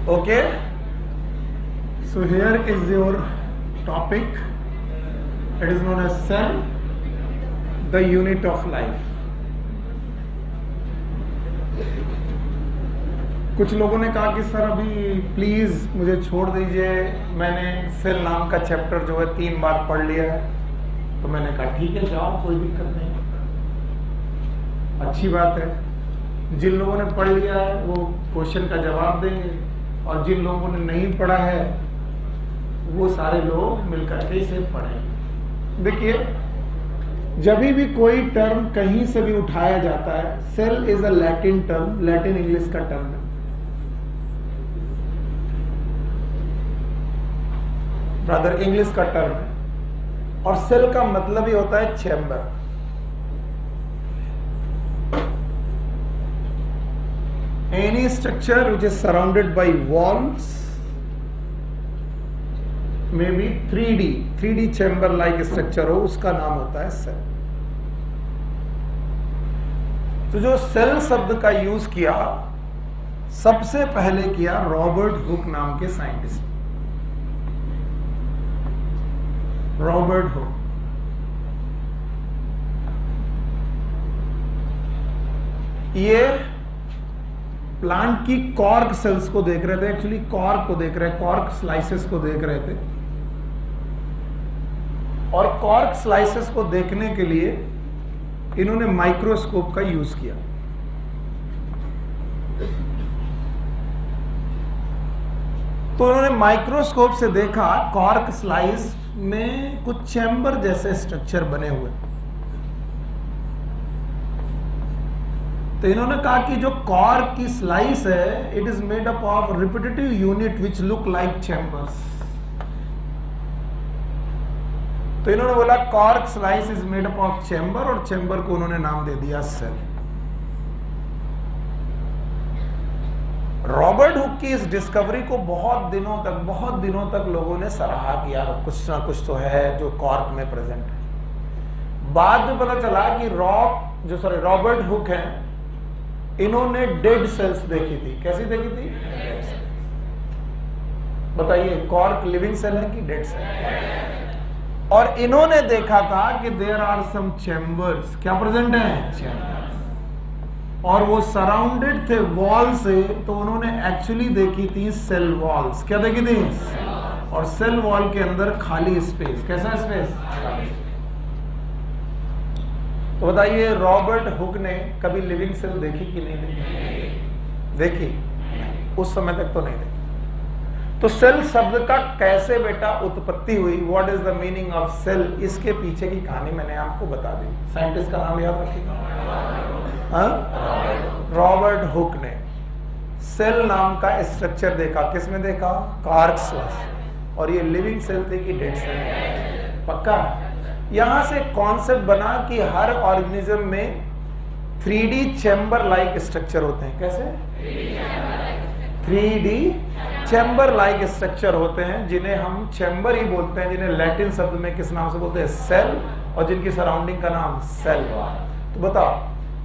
Okay, so here is your topic. It is known as cell, the unit of life. कुछ लोगों ने कहा कि सर अभी प्लीज मुझे छोड़ दीजिए, मैंने सेल नाम का चैप्टर जो है 3 बार पढ़ लिया है। तो मैंने कहा ठीक है जाओ, कोई दिक्कत नहीं, अच्छी बात है। जिन लोगों ने पढ़ लिया है वो क्वेश्चन का जवाब देंगे, और जिन लोगों ने नहीं पढ़ा है वो सारे लोग मिलकर के इसे पढ़ेंगे। देखिए, जब भी कोई टर्म कहीं से भी उठाया जाता है, cell is a Latin term, Latin English का टर्म है। ब्रदर इंग्लिश का टर्म है, और सेल का मतलब ही होता है chamber. Any structure which is surrounded by walls में भी 3D चैम्बर लाइक स्ट्रक्चर हो, उसका नाम होता है सेल। तो जो सेल शब्द का यूज किया सबसे पहले किया रॉबर्ट हुक नाम के साइंटिस्ट। रॉबर्ट हुक ये प्लांट की कॉर्क सेल्स को देख रहे थे, एक्चुअली कॉर्क को देख रहे, कॉर्क स्लाइसेस को देख रहे थे। और कॉर्क स्लाइसेस को देखने के लिए इन्होंने माइक्रोस्कोप का यूज किया। तो उन्होंने माइक्रोस्कोप से देखा कॉर्क स्लाइस में कुछ चैम्बर जैसे स्ट्रक्चर बने हुए। तो इन्होंने कहा कि जो कॉर्क की स्लाइस है, it is made up of repetitive unit which look like chambers. तो इन्होंने बोला cork slice is made up of chamber, और चैम्बर को उन्होंने नाम दे दिया सेल। रॉबर्ट हुक की इस डिस्कवरी को बहुत दिनों तक लोगों ने सराहा कि यार कुछ ना कुछ तो है जो कॉर्क में प्रेजेंट है। बाद में पता चला कि रॉबर्ट हुक है, इन्होंने डेड सेल्स देखी थी। कैसी देखी थी? बताइए, कॉर्क लिविंग सेल है कि डेड सेल? और इन्होंने देखा था कि देयर आर सम चैम्बर्स, क्या प्रेजेंट है? चैम्बर्स। और वो सराउंडेड थे वॉल से, तो उन्होंने एक्चुअली देखी थी सेल वॉल्स। क्या देखी थी? और सेल वॉल के अंदर खाली स्पेस। कैसा स्पेस? तो बताइए, रॉबर्ट हुक ने कभी लिविंग सेल देखी कि नहीं देखी? देखी, उस समय तक तो नहीं देखी। तो सेल शब्द का कैसे बेटा उत्पत्ति हुई, what is the meaning of cell, इसके पीछे की कहानी मैंने आपको बता दी। साइंटिस्ट का नाम याद रखिएगा, रॉबर्ट हुक ने सेल नाम का स्ट्रक्चर देखा। किसमें देखा? Cork slice. और ये लिविंग सेल थी कि डेड सेल? पक्का। यहां से कॉन्सेप्ट बना कि हर ऑर्गेनिज्म में 3D चैम्बर लाइक स्ट्रक्चर होते हैं। कैसे? 3D चैम्बर लाइक स्ट्रक्चर होते हैं, जिन्हें हम चैम्बर ही बोलते हैं, जिन्हें लैटिन शब्द में किस नाम से बोलते हैं? सेल, और जिनकी सराउंडिंग का नाम सेल। तो बताओ,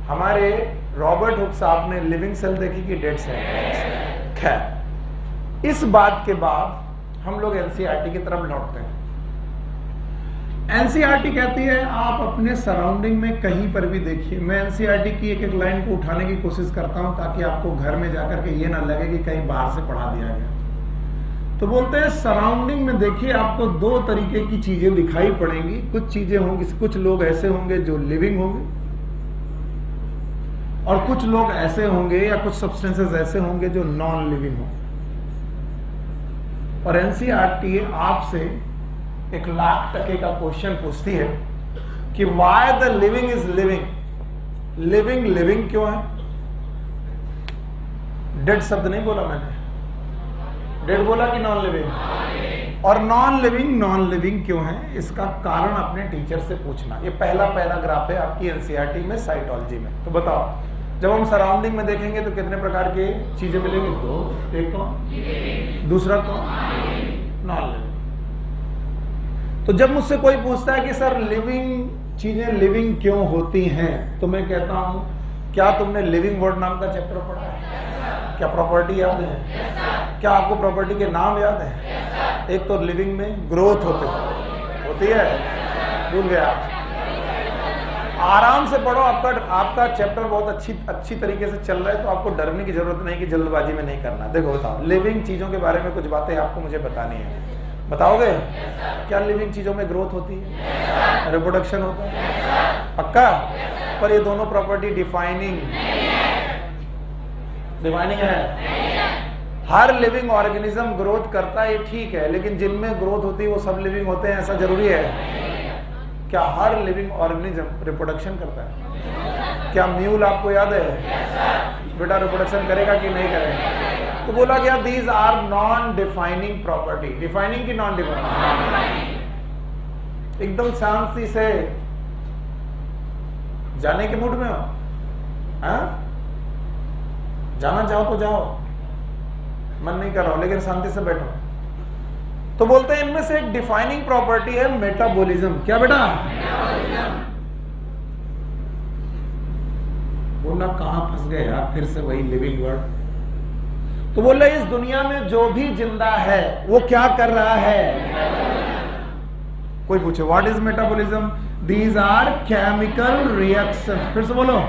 हमारे रॉबर्ट हुक साहब ने लिविंग सेल देखी कि डेड सेल? खैर, इस बात के बाद हम लोग एनसीईआरटी की तरफ लौटते हैं। एनसीईआरटी कहती है आप अपने सराउंडिंग में कहीं पर भी देखिए। मैं एनसीईआरटी की एक लाइन को उठाने की कोशिश करता हूं ताकि आपको घर में जाकर के ये ना लगे कि कहीं बाहर से पढ़ा दिया गया। तो बोलते हैं सराउंडिंग में देखिए, आपको 2 तरीके की चीजें दिखाई पड़ेंगी। कुछ चीजें होंगी, कुछ लोग ऐसे होंगे जो लिविंग होंगे, और कुछ लोग ऐसे होंगे या कुछ सब्सटेंसेस ऐसे होंगे जो नॉन लिविंग होंगे। और एनसीईआरटी आपसे 1,00,000 टके का क्वेश्चन पूछती है कि why the living is living. Living क्यों है? डेड शब्द नहीं बोला मैंने, डेड बोला कि नॉन लिविंग? और नॉन लिविंग क्यों है, इसका कारण अपने टीचर से पूछना। ये पहला पैराग्राफ है आपकी एनसीईआरटी में साइटोलॉजी में। तो बताओ, जब हम सराउंडिंग में देखेंगे तो कितने प्रकार की चीजें मिलेंगी? 2। एक कौन? दूसरा कौन? Non living. तो जब मुझसे कोई पूछता है कि सर लिविंग चीजें लिविंग क्यों होती हैं, तो मैं कहता हूं क्या तुमने लिविंग वर्ड नाम का चैप्टर पढ़ा है? क्या प्रॉपर्टी याद है? क्या आपको प्रॉपर्टी के नाम याद है? एक तो लिविंग में ग्रोथ होती है, भूल गया। आराम से पढ़ो, आपका चैप्टर बहुत अच्छी तरीके से चल रहा है, तो आपको डरने की जरूरत नहीं कि जल्दबाजी में नहीं करना। देखो बताओ, लिविंग चीजों के बारे में कुछ बातें आपको मुझे बतानी है, बताओगे? क्या लिविंग चीजों में ग्रोथ होती है, रिप्रोडक्शन होता है? पक्का? पर ये दोनों प्रॉपर्टी डिफाइनिंग है। हर लिविंग ऑर्गेनिज्म ग्रोथ करता है, ठीक है, लेकिन जिनमें ग्रोथ होती है वो सब लिविंग होते हैं, ऐसा जरूरी है? क्या हर लिविंग ऑर्गेनिज्म रिप्रोडक्शन करता है? क्या म्यूल आपको याद है? बेटा रिप्रोडक्शन करेगा कि नहीं करेगा? तो बोला गया these are non defining property. Defining की नॉन डिफाइनिंग? एकदम शांति से जाने के मूड में हो? जाना चाहो तो जाओ, मन नहीं कर रहा हो, लेकिन शांति से बैठो। तो बोलते हैं इनमें से एक डिफाइनिंग प्रॉपर्टी है मेटाबॉलिज्म। क्या बेटा? बोला कहां फंस गए यार, फिर से वही लिविंग वर्ड। तो बोल रहे इस दुनिया में जो भी जिंदा है वो क्या कर रहा है? कोई पूछे what is metabolism? These are chemical reaction. फिर से बोलो,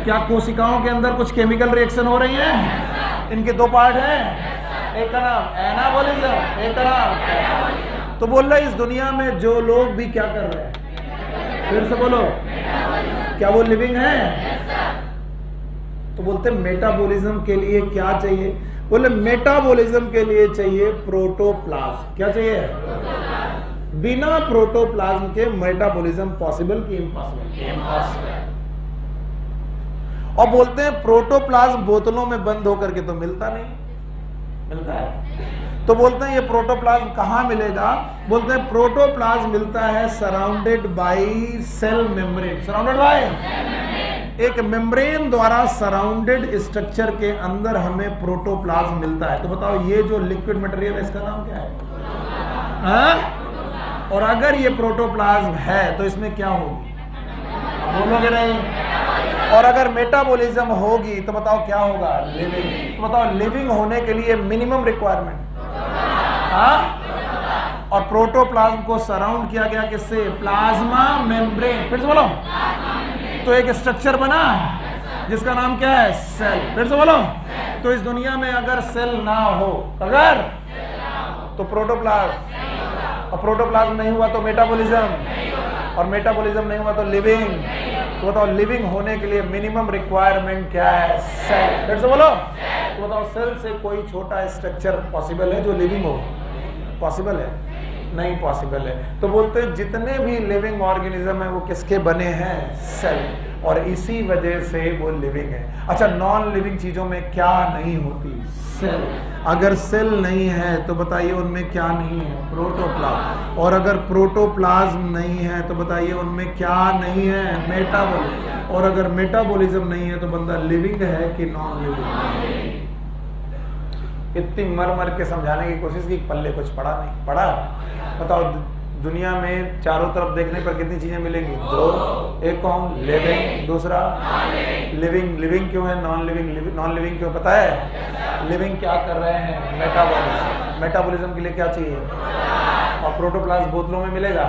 क्या कोशिकाओं के अंदर कुछ केमिकल रिएक्शन हो रही है? इनके दो पार्ट हैं, एक का नाम एनाबॉलिज्म, एक का नाम। तो बोल रहा है इस दुनिया में जो लोग भी क्या कर रहे हैं? फिर से बोलो, क्या वो लिविंग है? तो बोलते मेटाबॉलिज्म के लिए क्या चाहिए? बोले मेटाबॉलिज्म के लिए चाहिए प्रोटोप्लाज्म। क्या चाहिए? बिना प्रोटोप्लाज्म के मेटाबॉलिज्म पॉसिबल कि इम्पॉसिबल? इम्पॉसिबल। और बोलते हैं प्रोटोप्लाज्म बोतलों में बंद होकर के तो मिलता नहीं, मिलता है। तो बोलते हैं ये प्रोटोप्लाज्म कहां मिलेगा? बोलते हैं प्रोटोप्लाज्म मिलता है surrounded by cell membrane. Surrounded by एक मेम्ब्रेन द्वारा सराउंडेड स्ट्रक्चर के अंदर हमें प्रोटोप्लाज्म मिलता है। तो बताओ ये जो लिक्विड मटेरियल है इसका नाम क्या है? और अगर ये प्रोटोप्लाज्म है तो इसमें क्या होगी? बोलोगे नहीं? और अगर मेटाबॉलिज्म होगी तो बताओ क्या होगा? लिविंग। तो बताओ लिविंग होने के लिए मिनिमम रिक्वायरमेंट, और प्रोटोप्लाज्म को सराउंड किया गया किससे? Plasma membrane. फिर से बोलो, तो एक स्ट्रक्चर बना जिसका नाम क्या है? सेल। फिर से बोलो, तो इस दुनिया में अगर सेल ना हो, अगर तो प्रोटोप्लाज्म, और प्रोटोप्लाज्म नहीं हुआ तो मेटाबॉलिज्म, और मेटाबॉलिज्म नहीं हुआ तो लिविंग। तो बताओ लिविंग होने के लिए मिनिमम रिक्वायरमेंट क्या है? सेल। फिर से बोलो, तो बताओ सेल से कोई छोटा स्ट्रक्चर पॉसिबल है जो लिविंग हो? पॉसिबल है? नहीं पॉसिबल है। तो बोलते हैं जितने भी लिविंग ऑर्गेनिज्म है वो किसके बने हैं? सेल। और इसी वजह से वो लिविंग है। अच्छा, नॉन लिविंग चीजों में क्या नहीं होती? सेल। अगर सेल नहीं है तो बताइए उनमें क्या नहीं है? प्रोटोप्लाज्म। और अगर प्रोटोप्लाज्म नहीं है तो बताइए उनमें क्या नहीं है? मेटाबॉलिज्म। और अगर मेटाबॉलिज्म नहीं है तो बंदा लिविंग है कि नॉन लिविंग? इतनी मर मर के समझाने की कोशिश की, पल्ले कुछ पड़ा नहीं। पड़ा? बताओ दुनिया में चारों तरफ देखने पर कितनी चीजें मिलेंगी? दो। एक कौन? लिविंग। दूसरा लिविंग। लिविंग क्यों है? Non living. नॉन लिविंग क्यों? पता है? लिविंग क्या कर रहे हैं? मेटाबॉलिज्म। मेटाबॉलिज्म के लिए क्या चाहिए? और प्रोटोप्लाज्म बोतलों में मिलेगा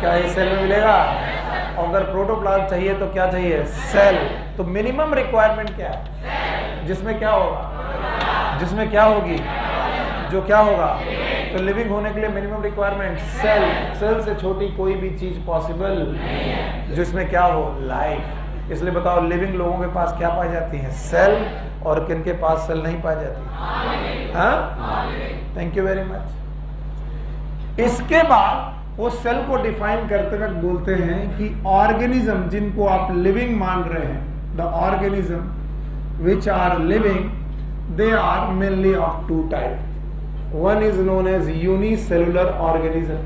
क्या? ये सेल में मिलेगा? और अगर प्रोटोप्लाज्म चाहिए तो क्या चाहिए? सेल। तो मिनिमम रिक्वायरमेंट क्या है? जिसमें क्या होगा? जिसमें क्या होगी? जो क्या होगा? तो लिविंग होने के लिए मिनिमम रिक्वायरमेंट सेल। सेल से छोटी कोई भी चीज पॉसिबल जिसमें क्या हो? लाइफ। इसलिए बताओ लिविंग लोगों के पास क्या पाई जाती है? सेल। और किन के पास सेल नहीं पाई जाती? हाँ, थैंक यू वेरी मच। इसके बाद वो सेल को डिफाइन करते वक्त बोलते हैं कि ऑर्गेनिज्म जिनको आप लिविंग मान रहे हैं, the organism which are living, they are mainly of two types. One is known as unicellular organism.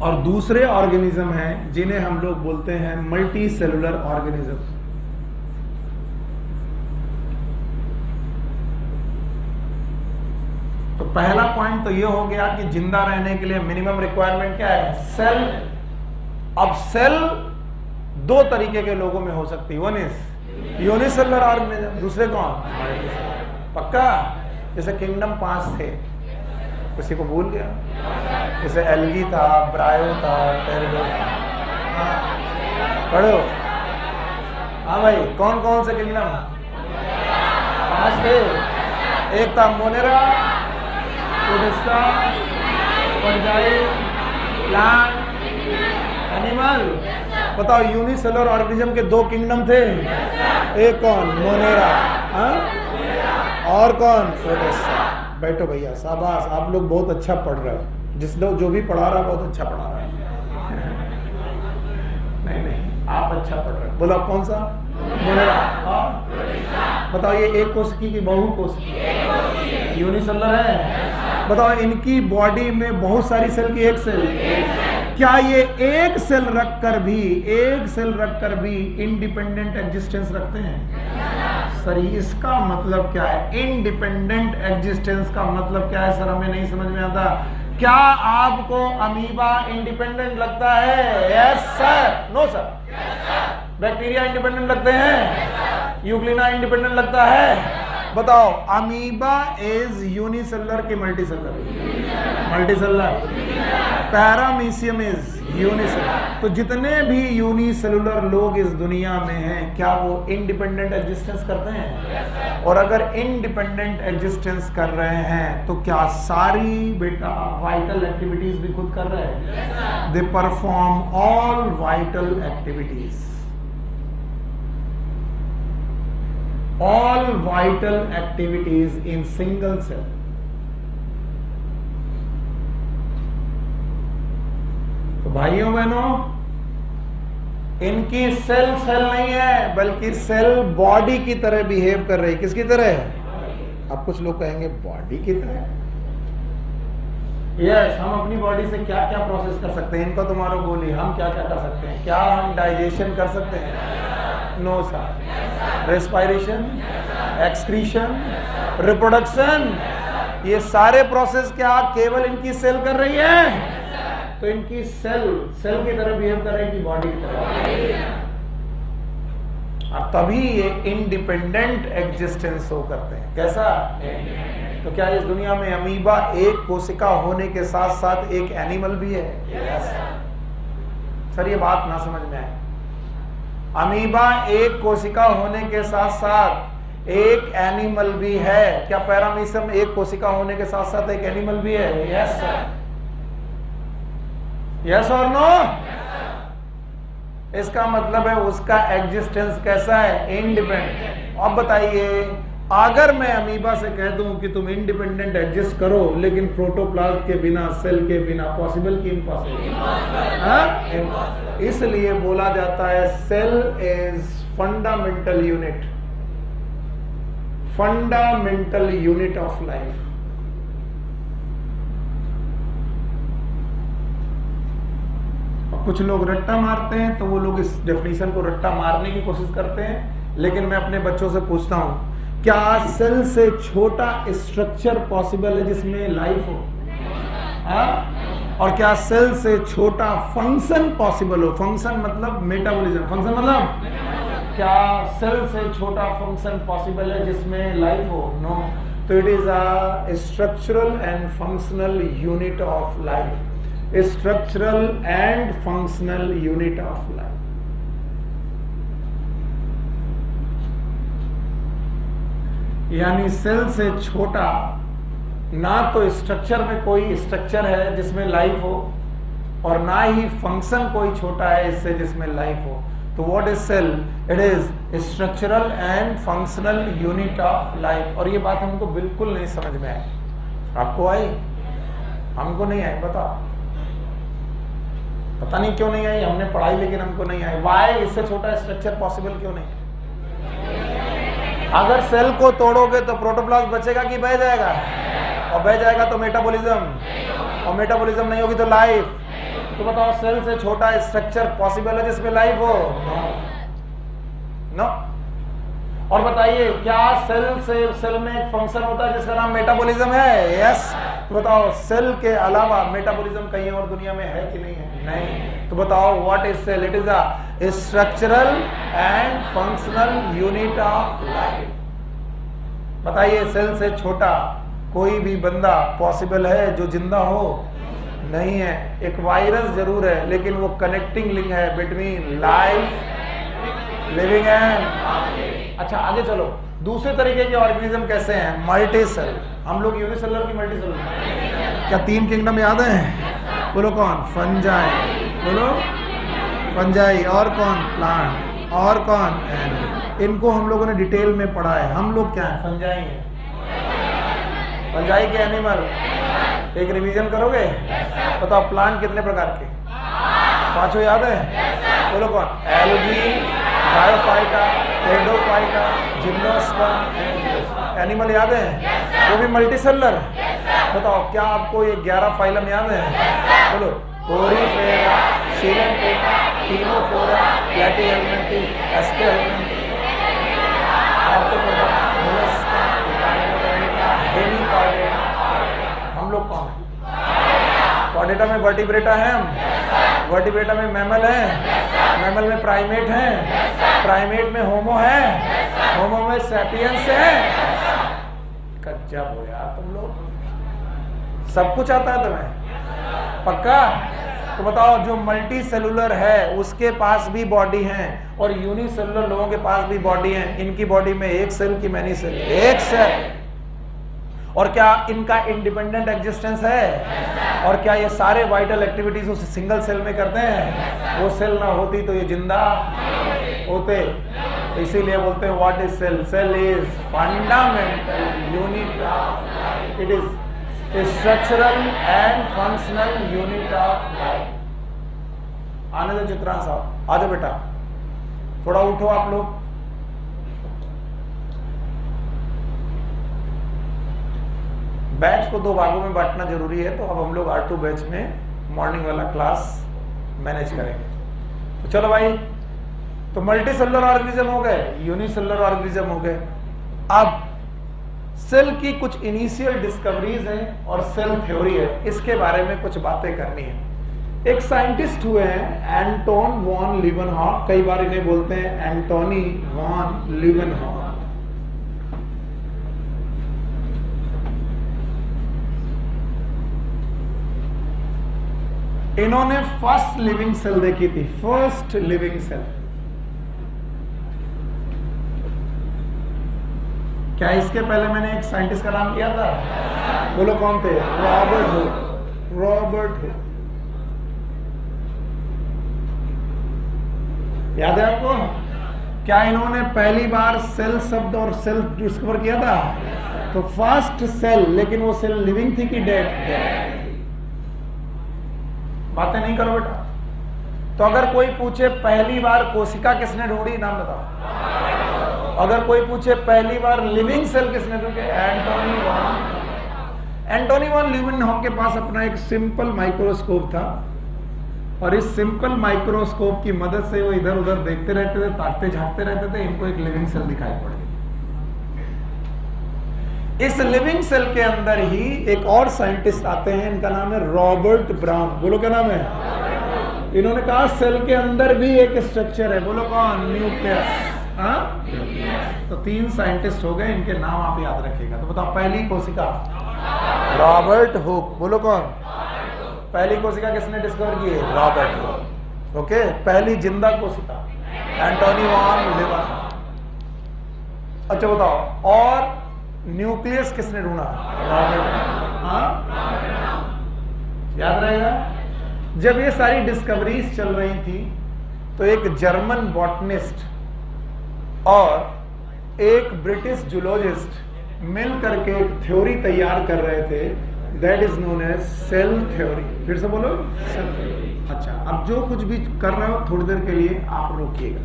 और दूसरे ऑर्गेनिज्म हैं जिन्हें हम लोग बोलते हैं मल्टी सेलुलर ऑर्गेनिज्म। तो पहला पॉइंट तो ये हो गया कि जिंदा रहने के लिए मिनिमम रिक्वायरमेंट क्या है? सेल। अब सेल दो तरीके के लोगों में हो सकती है, वन इज यूनिसेलुलर ऑर्गेनिज्म, दूसरे कौन, पक्का। जैसे किंगडम 5 थे, किसी को भूल गया, जैसे एल्गी था, ब्रायो था, टेरिडो था, पढ़ो। हाँ भाई, कौन कौन से किंगडम 5 थे? एक था Monera, protista, fungi, plant, animal. बताओ, यूनिसेलुलर ऑर्गेनिज्म के 2 किंगडम थे, एक कौन, मोनेरा, और कौन, प्रोटिस्टा। बैठो भैया, शाबाश, आप लोग बहुत अच्छा पढ़ रहे हो, जिस लोग जो भी पढ़ा रहा है बहुत अच्छा पढ़ा रहा है। नहीं, आप अच्छा पढ़ रहे हो। बोलो कौन सा, मोनेरा। बताओ, ये एक कोशिकी की बहु कोशिकी यूनिसेलुलर है। बताओ, इनकी बॉडी में बहुत सारी सेल की एक सेल, क्या ये एक सेल रखकर भी इंडिपेंडेंट एग्जिस्टेंस रखते हैं? सर, इसका मतलब क्या है? इंडिपेंडेंट एग्जिस्टेंस का मतलब क्या है सर? हमें नहीं समझ में आता। क्या आपको अमीबा इंडिपेंडेंट लगता है? Yes sir, no sir. Bacteria independent लगते हैं? यूग्लिना इंडिपेंडेंट लगता है? बताओ, अमीबा इज यूनिसेलुलर की multicellular? Multicellular. Paramecium is unicellular. तो जितने भी यूनिसेलुलर लोग इस दुनिया में हैं, क्या वो इंडिपेंडेंट एग्जिस्टेंस करते हैं? और अगर इंडिपेंडेंट एग्जिस्टेंस कर रहे हैं तो क्या सारी बेटा वाइटल एक्टिविटीज भी खुद कर रहे हैं? They perform all vital activities, all vital activities in single cell। तो भाइयों बहनों, इनकी सेल नहीं है, बल्कि सेल बॉडी की तरह बिहेव कर रही। किसकी तरह? अब कुछ लोग कहेंगे बॉडी की तरह। यस, हम अपनी बॉडी से क्या क्या प्रोसेस कर सकते हैं? इनको तुम्हारा बोली, हम क्या क्या कर सकते हैं? क्या हम डाइजेशन कर सकते हैं? No sir. Respiration, excretion, reproduction, ये सारे प्रोसेस क्या केवल इनकी सेल कर रही है? तो इनकी सेल की तरह बिहेव कर रही है, बॉडी की तरह, और तभी ये इंडिपेंडेंट एग्जिस्टेंस शो करते हैं। कैसा? तो क्या इस दुनिया में अमीबा एक कोशिका होने के साथ साथ एक एनिमल भी है? सर, ये बात ना समझ में आए। अमीबा एक कोशिका होने के साथ साथ एक एनिमल भी है। क्या पैरामीशियम एक कोशिका होने के साथ साथ एक एनिमल भी है? Yes sir. यस और नो? इसका मतलब है उसका एग्जिस्टेंस कैसा है? इंडिपेंडेंट। अब बताइए, अगर मैं अमीबा से कह दूं कि तुम इंडिपेंडेंट एग्जिस्ट करो, लेकिन प्रोटोप्लाज्म के बिना, सेल के बिना, पॉसिबल की इम्पॉसिबल? इसलिए बोला जाता है cell is fundamental unit, fundamental unit of life. कुछ लोग रट्टा मारते हैं, तो वो लोग इस डेफिनेशन को रट्टा मारने की कोशिश करते हैं, लेकिन मैं अपने बच्चों से पूछता हूं, क्या सेल से छोटा स्ट्रक्चर पॉसिबल है जिसमें लाइफ हो? और क्या सेल से छोटा फंक्शन पॉसिबल हो? फंक्शन मतलब मेटाबॉलिज्म, फंक्शन मतलब क्या सेल से छोटा फंक्शन पॉसिबल है जिसमें लाइफ हो? नो। तो it is a structural and functional unit of life, structural and functional unit of life. यानी सेल से छोटा ना तो स्ट्रक्चर में कोई स्ट्रक्चर है जिसमें लाइफ हो, और ना ही फंक्शन कोई छोटा है इससे जिसमें लाइफ हो। तो what is cell? It is structural and functional unit of life. और ये बात हमको बिल्कुल नहीं समझ में आई। आपको आई? हमको नहीं आई। बताओ, पता नहीं क्यों नहीं आई। हमने पढ़ाई लेकिन हमको नहीं आई। वाई? इससे छोटा स्ट्रक्चर पॉसिबल क्यों नहीं? अगर सेल को तोड़ोगे तो प्रोटोप्लाज्म बचेगा कि बह जाएगा? और बह जाएगा तो मेटाबॉलिज्म, और मेटाबॉलिज्म नहीं होगी तो लाइफ। तो बताओ, सेल से छोटा स्ट्रक्चर पॉसिबल है जिसमें लाइफ हो? नो। और बताइए, क्या सेल में एक फंक्शन होता है जिसका नाम मेटाबॉलिज्म है? यस। तो बताओ सेल के अलावा मेटाबॉलिज्म कहीं और दुनिया में है कि नहीं है? नहीं। तो बताओ what is cell? It is a structural and functional unit of life. बताइए सेल से छोटा कोई भी बंदा पॉसिबल है जो जिंदा हो? नहीं है। एक वायरस जरूर है, लेकिन वो कनेक्टिंग लिंक है बिटवीन लाइफ, लिविंग एंड। अच्छा आगे चलो, दूसरे तरीके के ऑर्गेनिज्म कैसे हैं? Multi cell. हम लोग यूनिसेलर की मल्टी सेलर। क्या 3 किंगडम याद है? बोलो कौन? फंजाई। बोलो फंजाई। और कौन? प्लांट। और कौन? एनिमल। इनको हम लोगों ने डिटेल में पढ़ा है। हम लोग क्या है? फंजाई है। फंजाई के एनिमल। एक रिवीजन करोगे? बताओ प्लांट कितने प्रकार के? 5 याद है? बोलो कौन? एल्गी, ब्रायोफाइटा, एडोफाइटा, जिम्नोस्पर्म। एनिमल याद है? वो भी मल्टीसेलुलर। बताओ क्या आपको ये 11 फाइलम याद है? बोलो कोरीफेरा, सीलेंटेटा, टीमोफोरा, प्लैटीहेल्मिंथी, एस्केल्मिंथी, आर्थ्रोपोडा, मोलस्का, एकाइनोडर्मिटा, हेमिकॉर्डेटा। हम लोग कौन है? कॉर्डेटा में वर्टिब्रेटा है हम। वर्टिब्रेटा में मैमल है। मैमल में प्राइमेट है। प्राइमेट में होमो है। होमो में सैपियंस है। गजब हो यार तुम लोग, सब कुछ आता है तुम्हें? पक्का? तो बताओ जो मल्टी सेलुलर है उसके पास भी बॉडी है, और यूनिसेलुलर लोगों के पास भी बॉडी है। इनकी बॉडी में एक सेल की मैनी सेल? एक सेल। और क्या इनका इंडिपेंडेंट एग्जिस्टेंस है? और क्या ये सारे वाइटल एक्टिविटीज उस सिंगल सेल में करते हैं? वो सेल ना होती तो ये जिंदा होते। तो इसीलिए बोलते हैं what is cell? Cell is fundamental unit of life. It is structural and functional unit of life. आने दो चित्रांश साहब, आ जाओ बेटा, थोड़ा उठो आप लोग। बैच को 2 भागों में बांटना जरूरी है, तो अब हम लोग R2 बैच में मॉर्निंग वाला क्लास मैनेज करेंगे। तो चलो भाई, तो मल्टी सेलुलर ऑर्गेनिज्म हो गए, यूनिसेलुलर ऑर्गेनिज्म हो गए। अब सेल की कुछ इनिशियल डिस्कवरीज हैं और सेल थ्योरी है, इसके बारे में कुछ बातें करनी है। एक साइंटिस्ट हुए हैं एंटोन वॉन लीवनहॉक, कई बार इन्हें बोलते हैं एंटोनी वॉन लीवनहॉक। इन्होंने फर्स्ट लिविंग सेल देखी थी, फर्स्ट लिविंग सेल। क्या इसके पहले मैंने एक साइंटिस्ट का नाम लिया था? बोलो कौन थे? Robert Hooke. रॉबर्ट हुक याद है आपको? क्या इन्होंने पहली बार सेल शब्द और सेल डिस्कवर किया था? तो फर्स्ट सेल, लेकिन वो सेल लिविंग थी कि डेड? बातें नहीं करो बेटा। तो अगर कोई पूछे पहली बार कोशिका किसने ढूंढी, नाम बताओ। अगर कोई पूछे पहली बार लिविंग सेल किसने ढूंढी, एंटोनी वॉन। एंटोनी वॉन लीवनहॉक के पास अपना एक सिंपल माइक्रोस्कोप था, और इस सिंपल माइक्रोस्कोप की मदद से वो इधर उधर देखते रहते थे, ताकते झांकते रहते थे। इनको एक लिविंग सेल दिखाई पड़ी। इस लिविंग सेल के अंदर ही एक और साइंटिस्ट आते हैं, इनका नाम है रॉबर्ट ब्राउन। बोलो क्या नाम है? इन्होंने कहा सेल के अंदर भी एक स्ट्रक्चर है। बोलो कौन? न्यूक्लियस। हाँ, तो 3 साइंटिस्ट हो गए, इनके नाम आप याद रखिएगा। तो बताओ पहली कोशिका रॉबर्ट हुक। बोलो कौन? पहली कोशिका किसने डिस्कवर की? Robert Hooke. ओके, पहली जिंदा कोशिका एंटोनी वॉन लीवनहॉक। अच्छा बताओ, और न्यूक्लियस किसने ढूंढा? हाँ, याद रहेगा। जब ये सारी डिस्कवरीज चल रही थी, तो एक जर्मन बॉटनिस्ट और एक ब्रिटिश जूलॉजिस्ट मिल करके एक थ्योरी तैयार कर रहे थे, that is known as cell theory. फिर से बोलो, सेल थ्योरी। अच्छा, अब जो कुछ भी कर रहे हो थोड़ी देर के लिए आप रोकिएगा,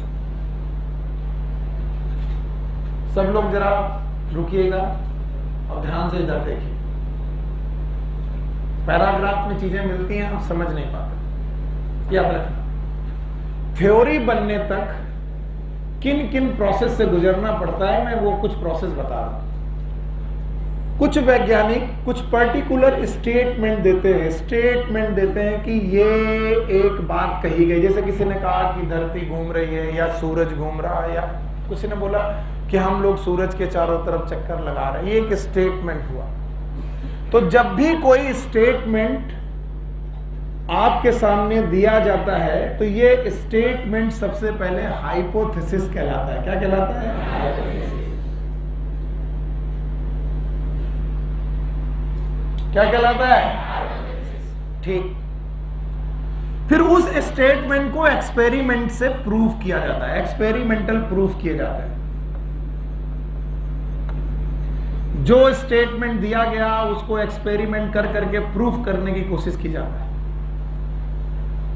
सब लोग जरा रुकिएगा और ध्यान से इधर देखिए। पैराग्राफ में चीजें मिलती हैं, आप समझ नहीं पाते, याद रखना। थ्योरी बनने तक किन किन प्रोसेस से गुजरना पड़ता है, मैं वो कुछ प्रोसेस बता रहा हूं। कुछ वैज्ञानिक कुछ पर्टिकुलर स्टेटमेंट देते हैं कि ये एक बात कही गई, जैसे किसी ने कहा कि धरती घूम रही है या सूरज घूम रहा है, या किसी ने बोला कि हम लोग सूरज के चारों तरफ चक्कर लगा रहे हैं, ये एक स्टेटमेंट हुआ। तो जब भी कोई स्टेटमेंट आपके सामने दिया जाता है तो ये स्टेटमेंट सबसे पहले हाइपोथेसिस कहलाता है। क्या कहलाता है? क्या कहलाता है? ठीक। फिर उस स्टेटमेंट को एक्सपेरिमेंट से प्रूव किया जाता है, एक्सपेरिमेंटल प्रूफ किया जाता है। जो स्टेटमेंट दिया गया उसको एक्सपेरिमेंट कर करके प्रूफ करने की कोशिश की जाती है।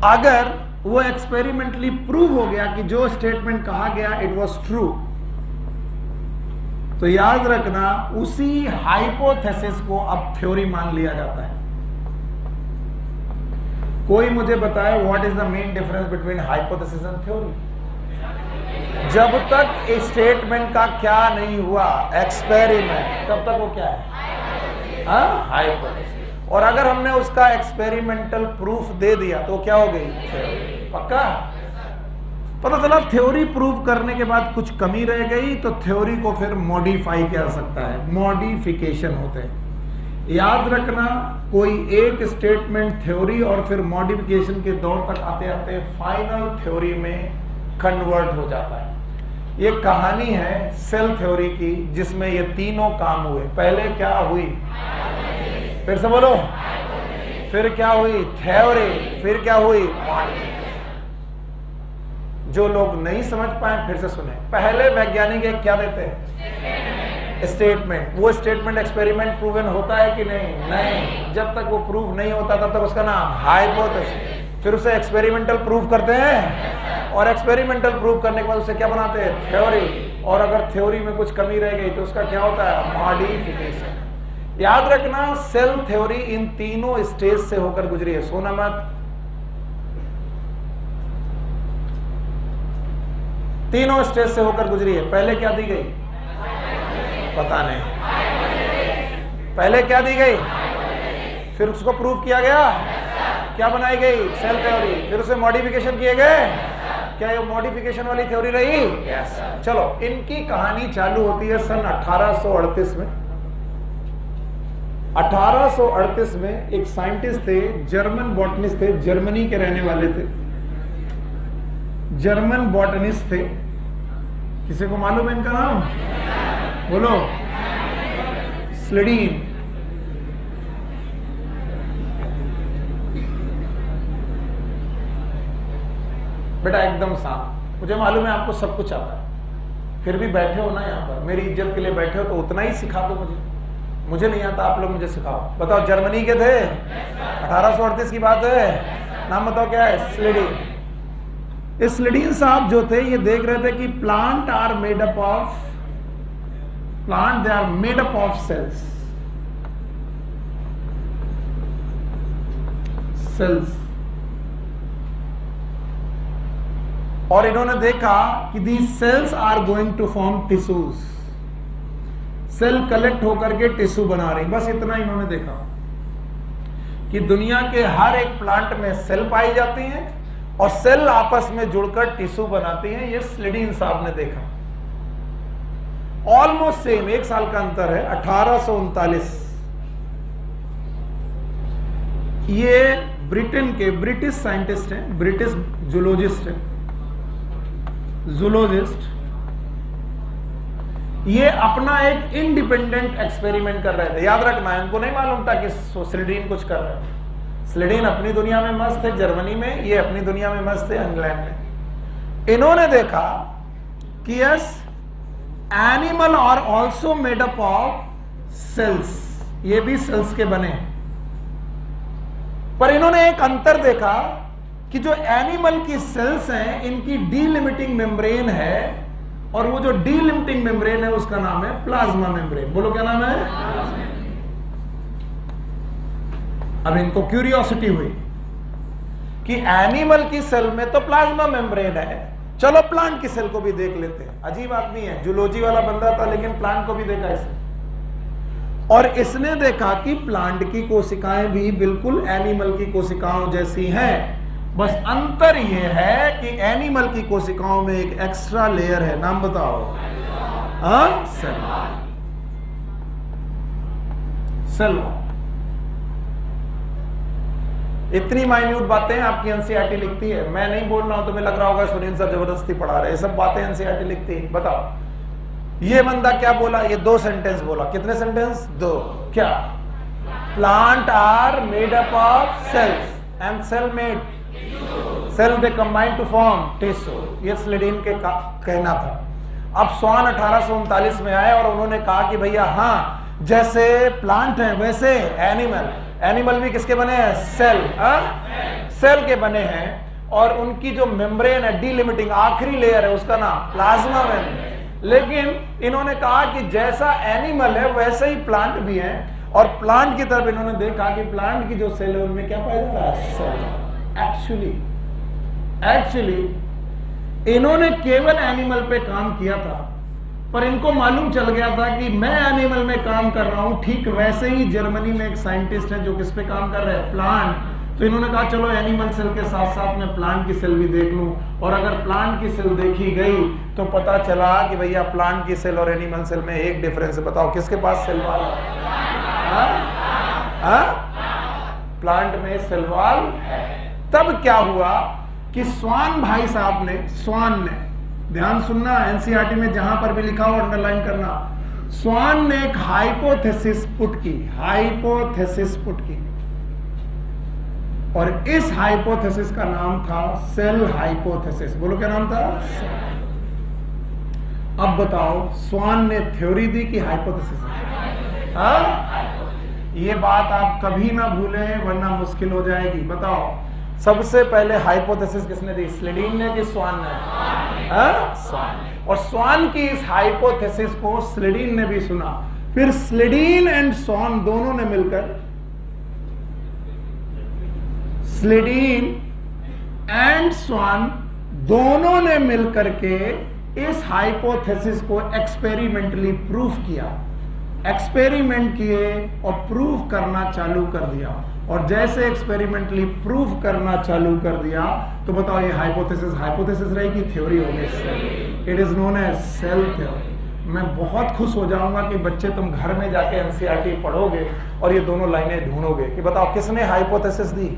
अगर वो एक्सपेरिमेंटली प्रूव हो गया कि जो स्टेटमेंट कहा गया इट वाज ट्रू, तो याद रखना उसी हाइपोथेसिस को अब थ्योरी मान लिया जाता है। कोई मुझे बताए what is the main difference between hypothesis and theory? जब तक स्टेटमेंट का क्या नहीं हुआ एक्सपेरिमेंट, तब तक वो क्या है? हाइपोथेसिस। और अगर हमने उसका एक्सपेरिमेंटल प्रूफ दे दिया तो क्या हो गई? थ्योरी। पक्का? पता चला थ्योरी प्रूव करने के बाद कुछ कमी रह गई तो थ्योरी को फिर मॉडिफाई किया जा सकता है, मॉडिफिकेशन होते हैं। याद रखना कोई एक स्टेटमेंट थ्योरी और फिर मॉडिफिकेशन के दौर तक आते आते फाइनल थ्योरी में कन्वर्ट हो जाता है। ये कहानी है सेल थ्योरी की जिसमें ये तीनों काम हुए। पहले क्या हुई? फिर से बोलो। फिर क्या हुई? थ्योरी। फिर क्या हुई? जो लोग नहीं समझ पाए फिर से सुने। पहले वैज्ञानिक एक क्या देते हैं? स्टेटमेंट। वो स्टेटमेंट एक्सपेरिमेंट प्रूवन होता है कि नहीं? नहीं। जब तक वो प्रूव नहीं होता तब तक उसका नाम हाइपोथेसिस। फिर उसे एक्सपेरिमेंटल प्रूव करते हैं और एक्सपेरिमेंटल प्रूव करने के बाद उसे क्या बनाते हैं? थ्योरी। और अगर थ्योरी में कुछ कमी रह गई तो उसका क्या होता है? मॉडिफिकेशन। याद रखना सेल थ्योरी इन तीनों स्टेज से होकर गुजरी है। सोना मत। तीनों स्टेज से होकर गुजरी है। पहले क्या दी गई? पता नहीं। पहले क्या दी गई? फिर उसको प्रूव किया गया। क्या बनाई गई? Cell theory. फिर उसे मॉडिफिकेशन किए गए। क्या ये मॉडिफिकेशन वाली थ्योरी रही? यस। चलो इनकी कहानी चालू होती है सन 1838 में। 1838 में एक साइंटिस्ट थे, जर्मन बॉटनिस्ट थे, जर्मनी के रहने वाले थे, जर्मन बॉटनिस्ट थे। किसी को मालूम है इनका नाम? बोलो। स्लेडीन। बेटा एकदम साफ। मुझे मालूम है आपको सब कुछ आता है, फिर भी बैठे हो ना यहाँ पर, मेरी इज्जत के लिए बैठे हो तो उतना ही सिखा दो मुझे नहीं आता, आप लोग मुझे सिखाओ। बताओ जर्मनी के थे, 1838 की बात है। नाम बताओ क्या है? स्लेडीन। स्लेडीन साहब जो थे ये देख रहे थे कि plant they are made up of cells. और इन्होंने देखा कि these cells are going to form tissues। Cell collect होकर के टिश्यू बना रही। बस इतना इन्होंने देखा कि दुनिया के हर एक प्लांट में सेल पाई जाती हैं और सेल आपस में जुड़कर टिश्यू बनाती हैं। ये स्लेडीन साहब ने देखा। ऑलमोस्ट सेम, एक साल का अंतर है। 1839 ये ब्रिटेन के ब्रिटिश साइंटिस्ट हैं, ब्रिटिश जूलॉजिस्ट हैं, जूलॉजिस्ट। ये अपना एक इंडिपेंडेंट एक्सपेरिमेंट कर रहे थे। याद रखना इनको नहीं मालूम था कि स्लेडीन कुछ कर रहे थे। स्लेडीन अपनी दुनिया में मस्त है जर्मनी में, ये अपनी दुनिया में मस्त है इंग्लैंड में। इन्होंने देखा कि yes animal are also made up of cells, ये भी सेल्स के बने। पर इन्होंने एक अंतर देखा कि जो एनिमल की सेल्स हैं इनकी डीलिमिटिंग मेम्ब्रेन है और वो जो डीलिमिटिंग मेम्ब्रेन है उसका नाम है प्लाज्मा मेम्ब्रेन। बोलो क्या नाम है? अब इनको क्यूरियोसिटी हुई कि एनिमल की सेल में तो प्लाज्मा मेम्ब्रेन है, चलो प्लांट की सेल को भी देख लेते हैं। अजीब आदमी है, जूलॉजी वाला बंदा था लेकिन प्लांट को भी देखा इसने। और इसने देखा कि प्लांट की कोशिकाएं भी बिल्कुल एनिमल की कोशिकाओं जैसी हैं, बस अंतर यह है कि एनिमल की कोशिकाओं में एक एक्स्ट्रा लेयर है, नाम बताओ। Cell cell. इतनी माइन्यूट बातें आपकी एनसीईआरटी लिखती है, मैं नहीं बोल रहा हूं, तुम्हें लग रहा होगा सुनील सर जबरदस्ती पढ़ा रहे, ये सब बातें एनसीईआरटी लिखती है। बताओ ये बंदा क्या बोला, ये 2 सेंटेंस बोला, कितने सेंटेंस? 2। क्या? Plant are made up of cells and cell made cell they combine to form tissue, ये स्लेडिन के कहना था। अब स्वान 1839 में आए और उन्होंने कहा कि भैया हाँ, जैसे प्लांट है वैसे एनिमल भी किसके बने हैं? सेल के बने हैं, और उनकी जो मेम्ब्रेन है, डीलिमिटिंग आखिरी लेयर है, उसका नाम प्लाज्मा मेम्ब्रेन। लेकिन इन्होंने कहा कि जैसा एनिमल है वैसे ही प्लांट भी है, और प्लांट की तरफ इन्होंने देखा कि प्लांट की जो सेल है उनमें क्या पाया जाता है? सेल। एक्चुअली इन्होंने केवल एनिमल पे काम किया था, पर इनको मालूम चल गया था कि मैं एनिमल में काम कर रहा हूं, ठीक वैसे ही जर्मनी में एक साइंटिस्ट है जो किस पे काम कर रहे हैं? प्लांट। तो इन्होंने कहा चलो एनिमल सेल के साथ साथ मैं प्लांट की सेल भी देख लूं, और अगर प्लांट की सेल देखी गई तो पता चला कि भैया प्लांट की सेल और एनिमल सेल में एक डिफरेंस है। बताओ किसके पास सेल वाल? प्लांट में सेल वाल है। तब क्या हुआ कि स्वान भाई साहब ने, स्वान ने, ध्यान सुनना, एनसीईआरटी में जहां पर भी लिखा हो अंडरलाइन करना, स्वान ने एक हाइपोथेसिस पुट की, और इस हाइपोथेसिस का नाम था सेल हाइपोथेसिस। बोलो क्या नाम था? अब बताओ स्वान ने थ्योरी दी कि हाइपोथेसिस? ये बात आप कभी ना भूलें वरना मुश्किल हो जाएगी। बताओ सबसे पहले हाइपोथेसिस किसने दी? स्लेडिन ने कि स्वान ने? स्वान। और स्वान की इस हाइपोथेसिस को स्लेडिन ने भी सुना, फिर स्लेडिन एंड स्वान दोनों ने मिलकर, स्लेडिन एंड स्वान दोनों ने मिलकर के इस हाइपोथेसिस को एक्सपेरिमेंटली प्रूफ किया, एक्सपेरिमेंट किए और प्रूफ करना चालू कर दिया। और जैसे एक्सपेरिमेंटली प्रूफ करना चालू कर दिया तो बताओ ये हाइपोथेसिस रही कि थ्योरी हो गई? It is known as cell theory. मैं बहुत खुश हो जाऊंगा कि बच्चे तुम घर में जाके एनसीईआरटी पढ़ोगे और ये दोनों लाइनें ढूंढोगे कि बताओ किसने हाइपोथेसिस दी?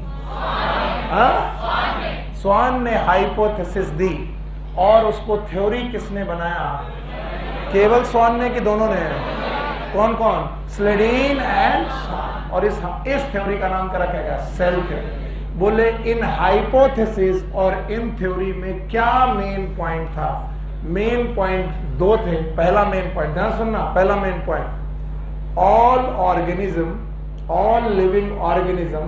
स्वान ने हाइपोथेसिस दी, और उसको थ्योरी किसने बनाया? केवल स्वान ने कि दोनों ने? कौन कौन? Schleiden and Schwann. और इस थ्योरी का नाम क्या रखा गया? Cell theory. बोले इन हाइपोथेसिस और इन थ्योरी में क्या मेन पॉइंट था? मेन पॉइंट 2 थे। पहला मेन पॉइंट, ध्यान सुनना, पहला main point, all living organism.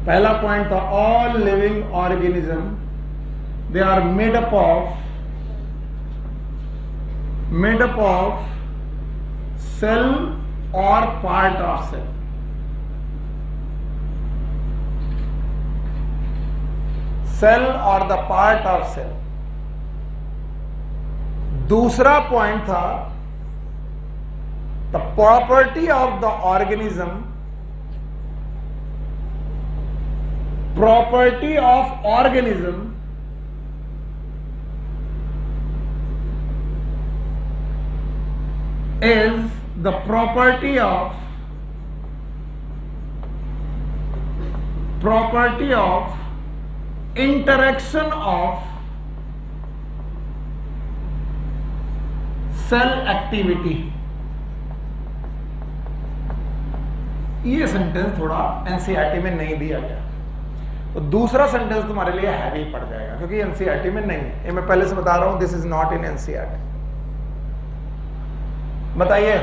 पहला पॉइंट था all living organism they are made up of cell और पार्ट ऑफ सेल। सेल और द पार्ट ऑफ सेल। दूसरा पॉइंट था the property of the organism, property of organism is the property of interaction of cell activity। ये sentence थोड़ा NCERT में नहीं दिया गया, तो दूसरा सेंटेंस तुम्हारे लिए हैवी पड़ जाएगा क्योंकि एनसीईआरटी में नहीं है। ये मैं पहले से बता रहा हूं, this is not in NCERT. बताइए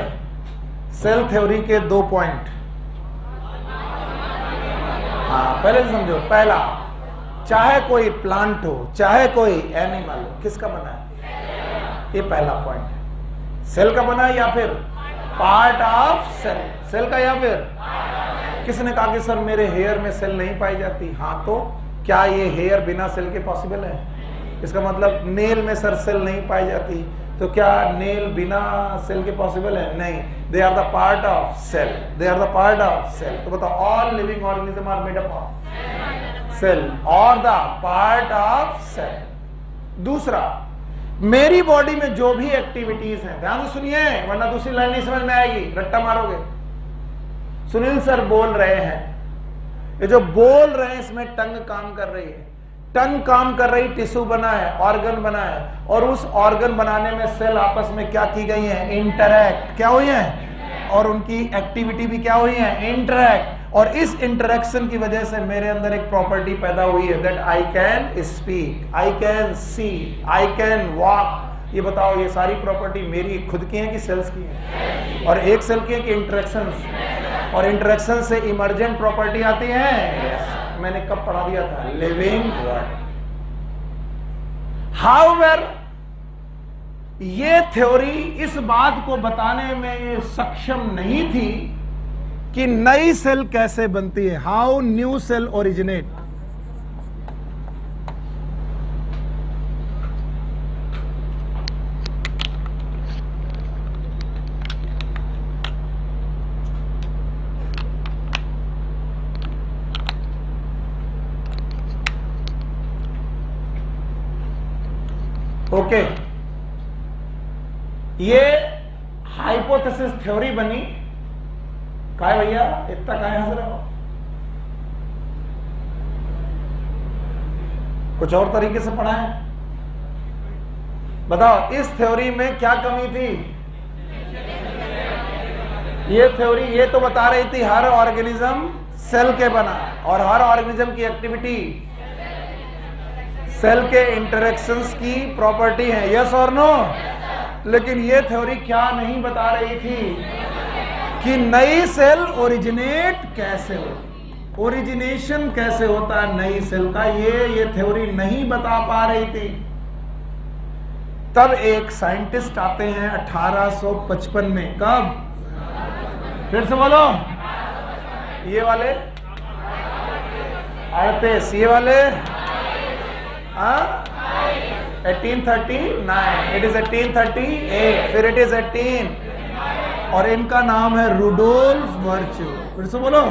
सेल थ्योरी के 2 पॉइंट। हाँ पहले से समझो। पहला, चाहे कोई प्लांट हो चाहे कोई एनिमल हो, किसका बना है? ये पहला पॉइंट है। सेल का बना है या फिर पार्ट ऑफ सेल? सेल का या फिर? किसने कहा कि सर मेरे हेयर में सेल नहीं पाई जाती? हाँ, तो क्या ये हेयर बिना सेल के पॉसिबल है? इसका मतलब नेल में सर सेल नहीं पाई जाती, तो क्या नेल बिना सेल के पॉसिबल है? नहीं, they are the part of cell, they are the part of cell. तो बताओ all living organism are made up of cell और द पार्ट ऑफ सेल। दूसरा, मेरी बॉडी में जो भी एक्टिविटीज हैं, ध्यान से सुनिए वरना दूसरी लाइन नहीं समझ में आएगी, रट्टा मारोगे। सुनील सर बोल रहे हैं, ये जो बोल रहे हैं इसमें टंग काम कर रही है, टंग काम कर रही, टिश्यू बना है, ऑर्गन बना है, और उस ऑर्गन बनाने में सेल आपस में क्या की गई है? इंटरैक्ट। क्या हुई है? और उनकी एक्टिविटी भी क्या हुई है? इंटरैक्ट। और इस इंटरेक्शन की वजह से मेरे अंदर एक प्रॉपर्टी पैदा हुई है, that I can speak, I can see, I can walk. ये बताओ, ये सारी प्रॉपर्टी मेरी खुद की है कि सेल्स की है? और एक सेल की है कि इंटरेक्शन? और इंटरेक्शन से इमर्जेंट प्रॉपर्टी आती है। मैंने कब पढ़ा दिया था? Living word. हाउएवर, ये थ्योरी इस बात को बताने में सक्षम नहीं थी कि नई सेल कैसे बनती है, how new cell originate. Okay, ये हाइपोथेसिस थ्योरी बनी। क्या है भैया, इतना काहे हंस रहे हो? कुछ और तरीके से पढ़ा है? बताओ, इस थ्योरी में क्या कमी थी? ये थ्योरी ये तो बता रही थी हर ऑर्गेनिज्म सेल के बना, और हर ऑर्गेनिज्म की एक्टिविटी सेल के इंटरेक्शंस की प्रॉपर्टी है, यस और नो। लेकिन ये थ्योरी क्या नहीं बता रही थी कि नई सेल ओरिजिनेट कैसे हो, ओरिजिनेशन कैसे होता है नई सेल का, ये थ्योरी नहीं बता पा रही थी। तब एक साइंटिस्ट आते हैं 1855 में। कब? फिर से बोलो, ये वाले 38, ये वाले 1839, इट इज 1838, फिर इट इज 18, और इनका नाम है रुडोल्फ वर्च्यू। फिर से बोलो।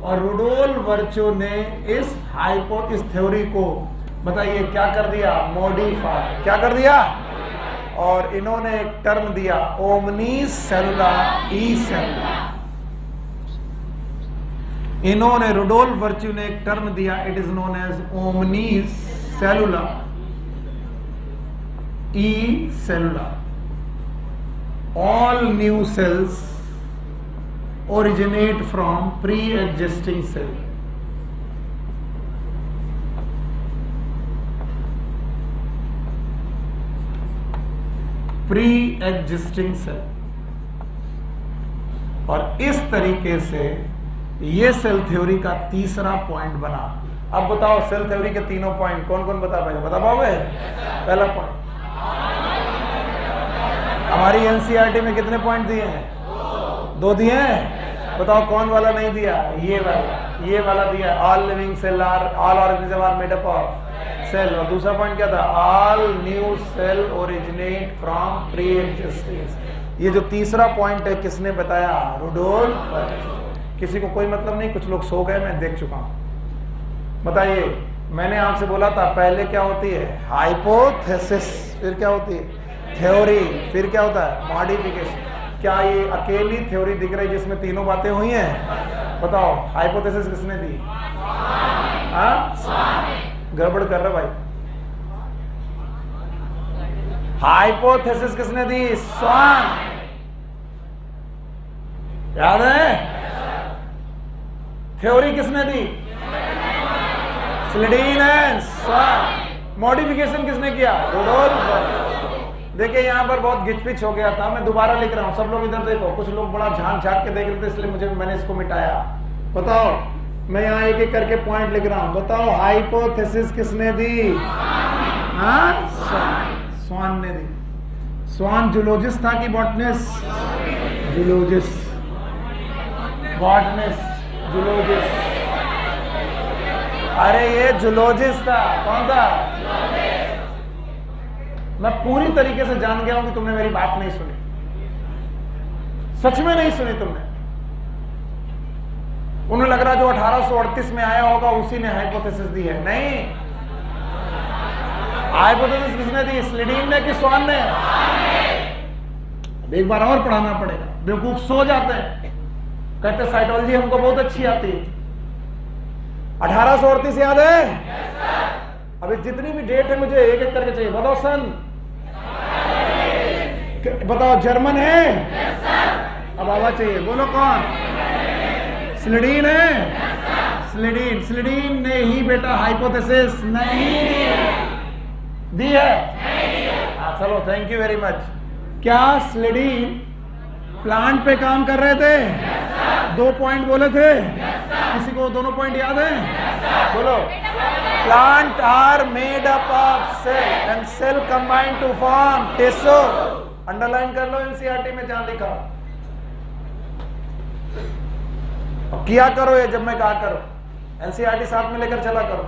और रुडोल्फ वर्च्यू ने इस थ्योरी को, बताइए क्या कर दिया? मॉडिफाई। क्या कर दिया? और इन्होंने एक टर्म दिया, ओमनी सेलुला ई सेलुला। इन्होंने, रुडोल्फ वर्च्यू ने एक टर्म दिया, it is known as omni सेलुला e cellula. All new cells originate from pre-existing cell. Pre-existing cell। और इस तरीके से ये सेल थ्योरी का तीसरा पॉइंट बना। अब बताओ, सेल थ्योरी के तीनों पॉइंट कौन कौन बता पाएगा? बता पाओगे? पहला पॉइंट, हमारी एनसीईआरटी में कितने पॉइंट दिए हैं? 2 दिए हैं। बताओ कौन वाला नहीं दिया? ये वाला दिया, all living cell are, all organism are made up of cell. और दूसरा पॉइंट क्या था? All new cell originate from pre existing. ये जो तीसरा पॉइंट है किसने बताया? रुडोल्फ। किसी को कोई मतलब नहीं, कुछ लोग सो गए, मैं देख चुका हूं। बताइए, मैंने आपसे बोला था पहले क्या होती है? हाइपोथेसिस, फिर क्या होती है? थ्योरी, फिर क्या होता है? मॉडिफिकेशन। क्या ये अकेली थ्योरी दिख रही जिसमें तीनों बातें हुई हैं? बताओ, हाइपोथेसिस किसने दी? गड़बड़ कर रहे भाई। हाइपोथेसिस किसने दी? स्वान। याद है? थ्योरी किसने दी? स्लिडीन एंड स्वान। मॉडिफिकेशन किसने किया? रुडोल्फ। देखिए यहाँ पर बहुत गिचपिच हो गया था, मैं दोबारा लिख रहा हूँ, सब लोग इधर देखो। कुछ लोग बड़ा झांक झांक के देख रहे थे, इसलिए मैंने इसको मिटाया। बताओ, मैं यहाँ एक एक करके पॉइंट लिख रहा हूँ। बताओ, हाइपोथेसिस किसने दी? स्वान ने दी। स्वान जूलॉजिस्ट था कि बॉटनिस्ट? जूलॉजिस्ट। Botanist, zoologist. अरे ये जूलॉजिस्ट था। कौन था? मैं पूरी तरीके से जान गया हूं कि तुमने मेरी बात नहीं सुनी, सच में नहीं सुनी तुमने। उन्हें लग रहा जो 1838 में आया होगा उसी ने हाइपोथेसिस दी है। नहीं, हाइपोथेसिस किसने दी? स्लिडीन ने कि स्वान ने? एक बार और पढ़ाना पड़ेगा। बेवकूफ सो जाते हैं, कहते साइटोलॉजी हमको बहुत अच्छी आती है। 1838 याद है? अभी जितनी भी डेट है मुझे एक एक करके चाहिए। बताओ सन, बताओ जर्मन है? अब आवाज चाहिए, बोलो कौन? स्लिडीन है? स्लिडीन ने ही बेटा हाइपोथेसिस नहीं दी है। हाँ चलो, थैंक यू वेरी मच। क्या स्लिडीन प्लांट पे काम कर रहे थे? 2 पॉइंट बोले थे। किसी को दोनों पॉइंट याद है? बोलो। Plant are made up of cell and cell combine to form tissue. Underline कर लो, एनसीईआरटी में जहां लिखा। किया करो ये जब मैं कहा करो, एनसीईआरटी साथ में लेकर चला करो।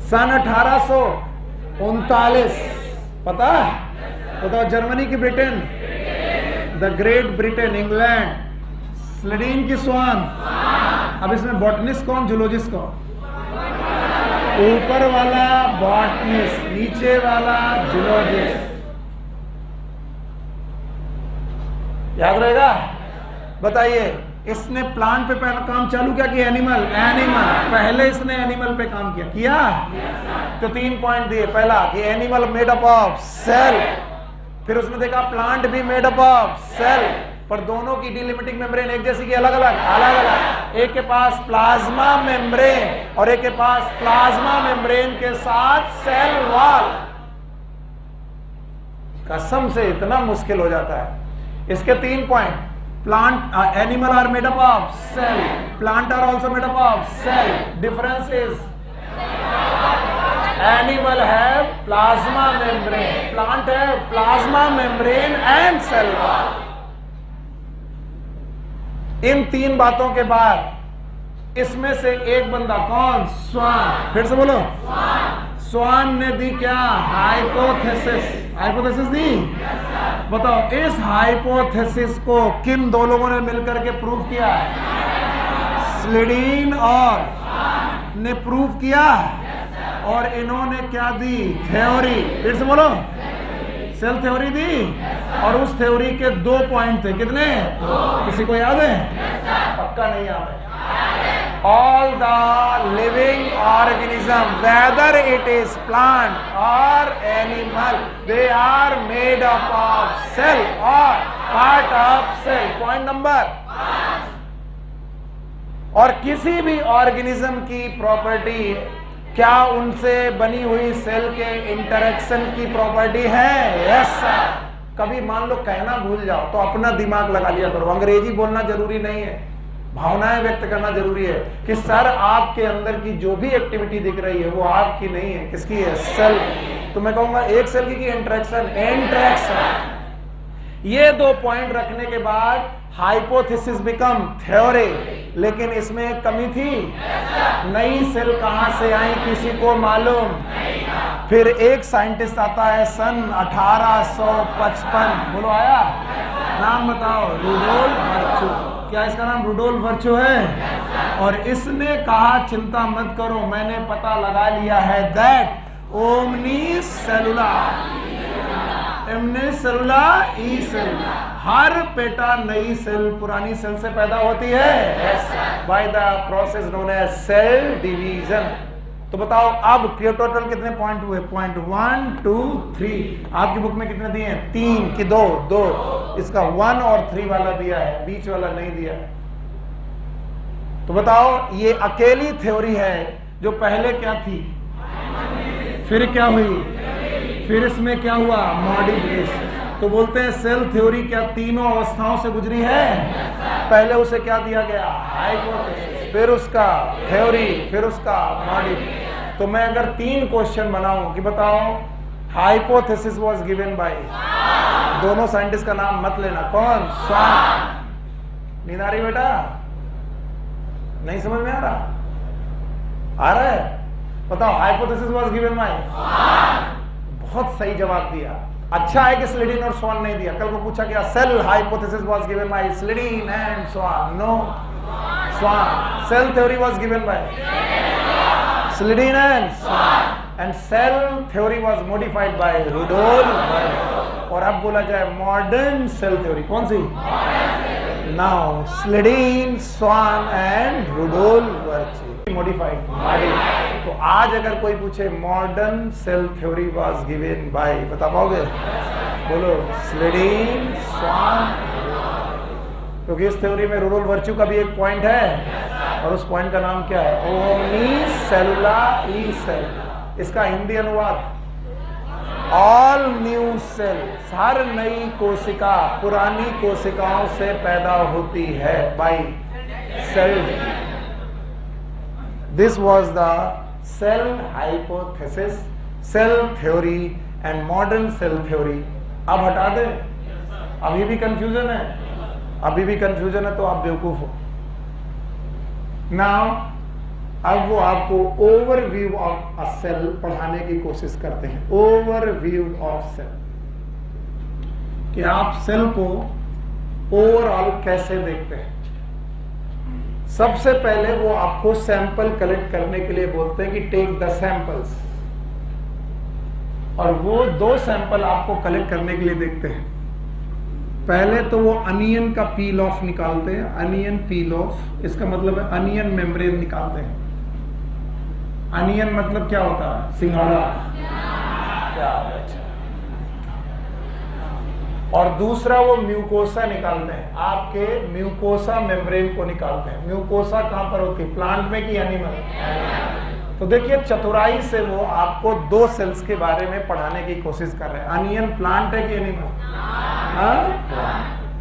सन 1839 पता है? बताओ जर्मनी की Britain, the Great Britain, England, Schleiden की स्वान। अब इसमें बॉटनिस्ट कौन, जूलॉजिस्ट कौन? ऊपर वाला बॉटनिस्ट, नीचे वाला जूलॉजिस्ट। याद रहेगा? बताइए, इसने प्लांट पे पहला काम चालू किया कि एनिमल? पहले इसने एनिमल पे काम किया। तो 3 पॉइंट दिए। पहला कि animal made up of cell, फिर उसने देखा प्लांट भी मेड अप ऑफ सेल, पर दोनों की डिलिमिटिंग मेम्ब्रेन एक जैसी की अलग अलग। एक के पास प्लाज्मा मेम्ब्रेन और एक के पास प्लाज्मा मेम्ब्रेन के साथ सेल वॉल। कसम से इतना मुश्किल हो जाता है। इसके 3 point, plant animal are made up of cell, plant are also made up of cell. Difference is animal है प्लाज्मा मेम्ब्रेन, प्लांट है plasma membrane and cell wall. इन 3 बातों के बाद इसमें से एक बंदा, कौन? स्वान। फिर से बोलो। स्वान ने दी क्या? हाइपोथेसिस दी। बताओ, इस हाइपोथेसिस को किन 2 लोगों ने मिलकर के प्रूव किया? स्लिडीन और ने प्रूव किया। और इन्होंने क्या दी? थ्योरी। फिर से बोलो। सेल थ्योरी दी। और उस थ्योरी के 2 पॉइंट थे। कितने? 2। किसी को याद है? पक्का नहीं याद है। All the living organism, whether it is plant or animal, they are made up of cell or part of cell. Point number 5. और किसी भी ऑर्गेनिज्म की प्रॉपर्टी क्या उनसे बनी हुई सेल के इंटरेक्शन की प्रॉपर्टी है? Yes sir. कभी मान लो कहना भूल जाओ तो अपना दिमाग लगा लिया करो। अंग्रेजी बोलना जरूरी नहीं है, भावनाएं व्यक्त करना जरूरी है कि सर आपके अंदर की जो भी एक्टिविटी दिख रही है वो आपकी नहीं है, किसकी है? सेल। तो मैं कहूंगा एक सेल की इंटरेक्शन। ये 2 पॉइंट रखने के बाद हाइपोथेसिस बिकम थ्योरी। लेकिन इसमें एक कमी थी, नई सेल कहां से आई किसी को मालूम? फिर एक साइंटिस्ट आता है सन 1855, बोलो आया? नाम बताओ। रुडोल्फ वर्चो। क्या इसका नाम रुडोल्फ वर्चो है? और इसने कहा चिंता मत करो, मैंने पता लगा लिया है दैट ओमनी सेलुला ई सेल, हर बेटा नई सेल पुरानी सेल से पैदा होती है by the process known as cell division. तो बताओ अब टोटल कितने पॉइंट हुए? पॉइंट 1 2 3। आपकी बुक में कितने दिए हैं? 3 कि 2? इसका 1 और 3 वाला दिया है, बीच वाला नहीं दिया। तो बताओ ये अकेली थ्योरी है जो पहले क्या थी, फिर क्या हुई, फिर इसमें क्या हुआ? मॉडिफिकेशन। तो बोलते हैं सेल थ्योरी क्या तीनों अवस्थाओं से गुजरी है? पहले उसे क्या दिया गया? हाइपोथेसिस, फिर उसका थ्योरी, फिर उसका मॉडिफिकेशन। तो मैं अगर 3 क्वेश्चन बनाऊं कि बताओ हाइपोथेसिस वाज गिवन बाय, दोनों साइंटिस्ट का नाम मत लेना, कौन? स्वान। नींद आ रही बेटा? नहीं समझ में आ रहा? आ रहा है? बताओ, हाइपोथेसिस वाज गिवन बाय, बहुत सही जवाब दिया। अच्छा है कि स्लिडीन और स्वान नहीं दिया। कल को पूछा गया cell hypothesis was given by Schleiden and Schwann, no, Schwann. Cell theory was given by Schleiden and Schwann, and cell theory was modified by Rudolf. और अब बोला जाए मॉडर्न सेल थ्योरी कौन सी? Now Schleiden, Schwann and Rudolf modified. तो आज अगर कोई पूछे modern cell theory was given by, बता पाओगे? बोलो स्लिडीन, स्वान, क्योंकि इस थ्योरी में रुडोल्फ वर्च्यू का भी एक पॉइंट है, और उस पॉइंट का नाम क्या है? ओमनी सेलुला ई सेल। इसका हिंदी अनुवाद ऑल न्यू सेल, हर नई कोशिका पुरानी कोशिकाओं से पैदा होती है by cell. This was the cell hypothesis, cell theory and modern cell theory. अब हटा दे, अभी भी कंफ्यूजन है, अभी भी कंफ्यूजन है तो आप बेवकूफ हो। नाउ अब वो आपको ओवरव्यू ऑफ अ सेल पढ़ाने की कोशिश करते हैं। ओवरव्यू ऑफ सेल, कि आप सेल को ओवरऑल कैसे देखते हैं। सबसे पहले वो आपको सैंपल कलेक्ट करने के लिए बोलते हैं कि टेक द सैंपल्स, और वो 2 सैंपल आपको कलेक्ट करने के लिए देखते हैं। पहले तो वो अनियन का पील ऑफ निकालते हैं, अनियन पील ऑफ, इसका मतलब है अनियन मेम्ब्रेन निकालते हैं। अनियन मतलब क्या होता है? सिंघाड़ा। क्या? और दूसरा वो म्यूकोसा निकालते हैं, आपके म्यूकोसा मेम्ब्रेन को निकालते हैं। म्यूकोसा कहां पर होती है? प्लांट में कि एनिमल? तो देखिए चतुराई से वो आपको 2 सेल्स के बारे में पढ़ाने की कोशिश कर रहे हैं। अनियन प्लांट है कि एनिमल?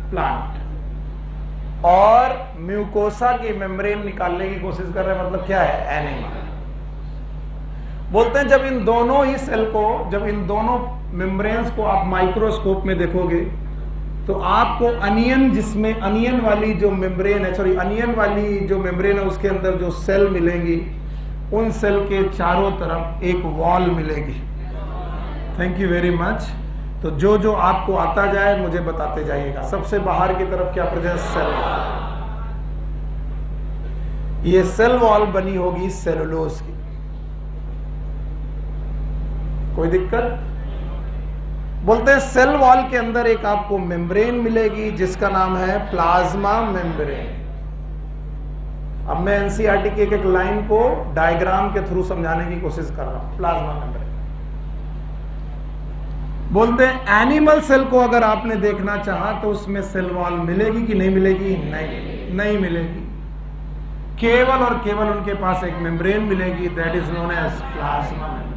प्लांट। और म्यूकोसा की मेम्ब्रेन निकालने की कोशिश कर रहे हैं, मतलब क्या है? एनिमल। बोलते हैं जब इन दोनों ही सेल को, जब इन दोनों मेम्ब्रेन्स को आप माइक्रोस्कोप में देखोगे तो आपको अनियन, जिसमें अनियन वाली जो मेम्ब्रेन है, सॉरी अनियन वाली जो मेम्ब्रेन है उसके अंदर जो सेल मिलेंगी, उन सेल के चारों तरफ एक वॉल मिलेगी। Thank you very much. तो जो जो आपको आता जाए मुझे बताते जाइएगा। सबसे बाहर की तरफ क्या प्रेजेंट? Cell wall. ये सेल वॉल बनी होगी सेलुलोज की। कोई दिक्कत? बोलते हैं सेल वॉल के अंदर एक आपको मेम्ब्रेन मिलेगी जिसका नाम है प्लाज्मा मेम्ब्रेन। अब मैं एनसीईआरटी की एक लाइन को डायग्राम के थ्रू समझाने की कोशिश कर रहा हूं। प्लाज्मा मेम्ब्रेन बोलते हैं एनिमल सेल को अगर आपने देखना चाहा तो उसमें सेल वॉल मिलेगी कि नहीं मिलेगी? नहीं मिलेगी। केवल और केवल उनके पास एक मेम्ब्रेन मिलेगी, that is known as plasma membrane.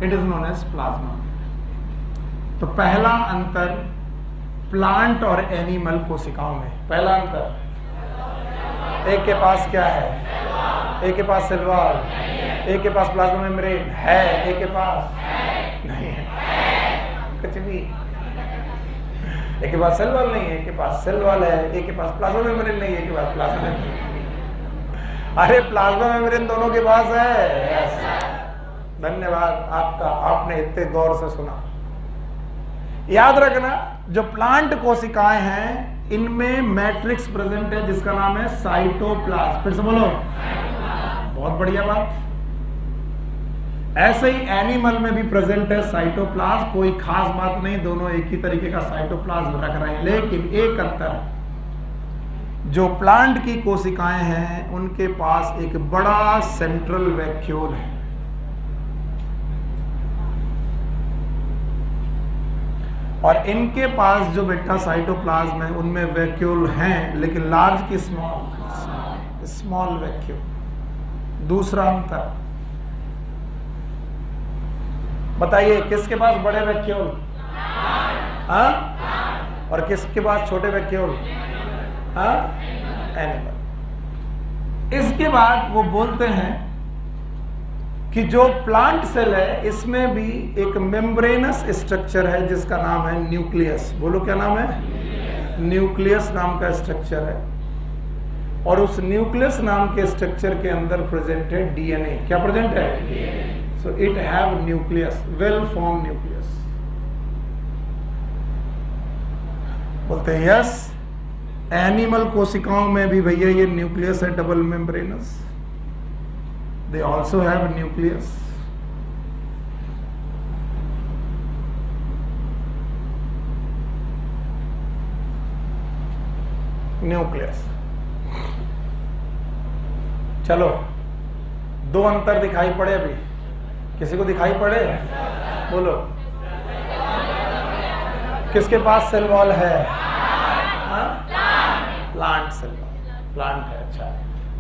It is known as plasma. तो पहला अंतर प्लांट और एनिमल कोशिकाओं में, पहला अंतर, एक के पास क्या है? एक के पास सेल वॉल, एक के पास प्लाज्मा मेम्ब्रेन है, एक के पास नहीं है कुछ भी। एक के पास सेल वॉल नहीं है, एक के पास सेल वॉल है, एक के पास प्लाज्मा मेम्ब्रेन नहीं है, एक के पास प्लाज्मा मेम्ब्रेन। अरे प्लाज्मा मेम्ब्रेन दोनों के पास है। धन्यवाद आपका, आपने इतने गौर से सुना। याद रखना जो प्लांट कोशिकाएं हैं इनमें मैट्रिक्स प्रेजेंट है जिसका नाम है साइटोप्लाज्म। फिर से बोलो, बहुत बढ़िया बात। ऐसे ही एनिमल में भी प्रेजेंट है साइटोप्लाज्म, कोई खास बात नहीं, दोनों एक ही तरीके का साइटोप्लाज्म रख रहे हैं। लेकिन एक अंतर, जो प्लांट की कोशिकाएं हैं उनके पास एक बड़ा सेंट्रल वैक्यूल है, और इनके पास जो बेटा साइटोप्लाज्म है उनमें वैक्यूल हैं लेकिन लार्ज की स्मॉल, स्मॉल वैक्यूल। दूसरा अंतर बताइए, किसके पास बड़े वैक्यूल? हाँ? और किसके पास छोटे वैक्यूल? हाँ? एनिमल। इसके बाद वो बोलते हैं कि जो प्लांट सेल है इसमें भी एक मेम्ब्रेनस स्ट्रक्चर है जिसका नाम है न्यूक्लियस। बोलो क्या नाम है? न्यूक्लियस नाम का स्ट्रक्चर है। और उस न्यूक्लियस नाम के स्ट्रक्चर के अंदर प्रेजेंट है डीएनए। क्या प्रेजेंट है? So it have nucleus, well form nucleus. बोलते हैं यस, एनिमल कोशिकाओं में भी भैया ये न्यूक्लियस है double membranous, they also have nucleus. Nucleus. चलो, दो अंतर दिखाई पड़े अभी, किसी को दिखाई पड़े? बोलो, किसके पास सेल वॉल है? प्लांट सेल वॉल, प्लांट है। अच्छा,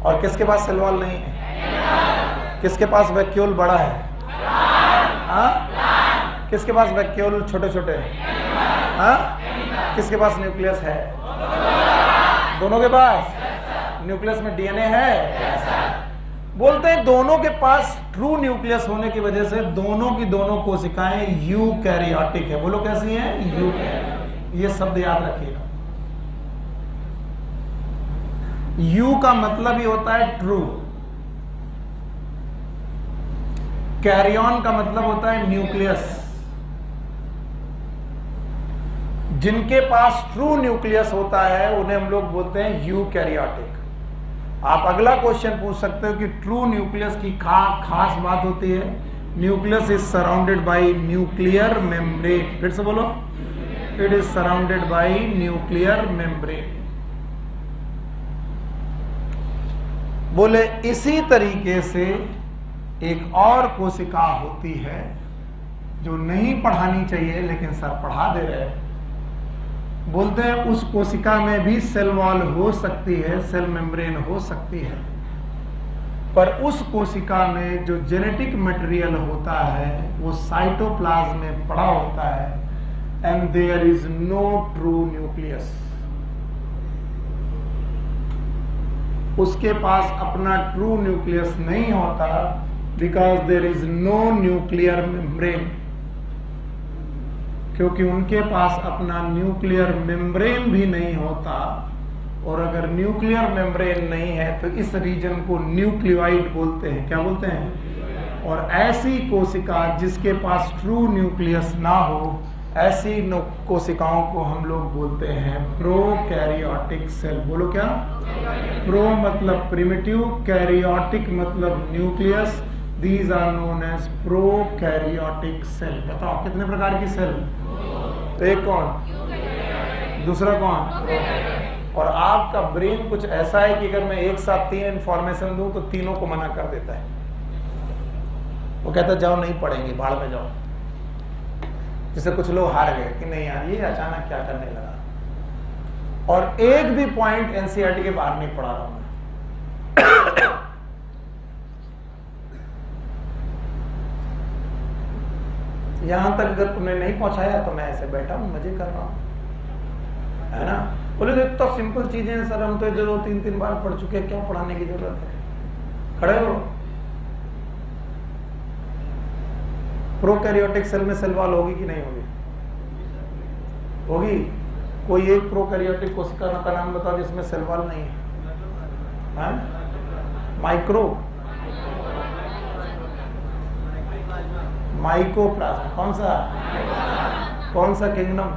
और किसके पास सेल वॉल नहीं है? किसके पास वैक्यूल बड़ा है? किसके पास वैक्यूल छोटे छोटे? किसके पास न्यूक्लियस है? दोनों के पास। न्यूक्लियस में डीएनए है। बोलते हैं दोनों के पास ट्रू न्यूक्लियस होने की वजह से दोनों की दोनों कोशिकाएं यूकैरियोटिक है। बोलो कैसी हैं? यूकैरियोटिक। ये शब्द याद रखिएगा। यू का मतलब ही होता है ट्रू, कैरियन का मतलब होता है न्यूक्लियस। जिनके पास ट्रू न्यूक्लियस होता है उन्हें हम लोग बोलते हैं यूकैरियोटिक। आप अगला क्वेश्चन पूछ सकते हो कि ट्रू न्यूक्लियस की खास बात होती है, nucleus is surrounded bye nuclear membrane. फिर से बोलो, it is surrounded bye nuclear membrane. बोले इसी तरीके से एक और कोशिका होती है जो नहीं पढ़ानी चाहिए लेकिन सर पढ़ा दे रहे हैं। बोलते हैं उस कोशिका में भी सेल वॉल हो सकती है, सेल मेम्ब्रेन हो सकती है, पर उस कोशिका में जो जेनेटिक मटेरियल होता है वो साइटोप्लाज्म में पड़ा होता है and there is no true nucleus. उसके पास अपना ट्रू न्यूक्लियस नहीं होता because there is no nuclear membrane, क्योंकि उनके पास अपना न्यूक्लियर मेम्ब्रेन भी नहीं होता। और अगर न्यूक्लियर मेम्ब्रेन नहीं है तो इस रीजन को न्यूक्लियोइड बोलते हैं। क्या बोलते हैं? और ऐसी कोशिका जिसके पास ट्रू न्यूक्लियस ना हो, ऐसी कोशिकाओं को हम लोग बोलते हैं प्रोकैरियोटिक सेल। बोलो क्या? प्रो मतलब प्रिमिटिव, कैरियोटिक मतलब nucleus, these are known as prokaryotic cell. बताओ कितने प्रकार की सेल? तो एक कौन? दूसरा कौन? और आपका ब्रेन कुछ ऐसा है कि अगर मैं एक साथ 3 इंफॉर्मेशन दूं तो तीनों को मना कर देता है। वो कहता है जाओ नहीं पढ़ेंगे, भाड़ में जाओ। जिससे कुछ लोग हार गए कि नहीं यार ये अचानक क्या करने लगा। और एक भी पॉइंट एनसीईआरटी के बाहर नहीं पढ़ा रहा हूं मैं। यहां तक अगर तुमने नहीं पहुंचाया तो मैं ऐसे बैठा हूं, मजे कर रहा हूं, है ना। बोले तो इतना सिंपल चीजें हैं सर, हम तो 2-3 बार पढ़ चुके हैं, क्या पढ़ाने की जरूरत है? खड़े हो। प्रोकैरियोटिक सेल में सेल वॉल होगी कि नहीं होगी? होगी। कोई एक प्रोकैरियोटिक कोशिका का नाम बताओ जिसमें सेल वॉल नहीं है। Micro mycoplasma. कौन सा किंगडम?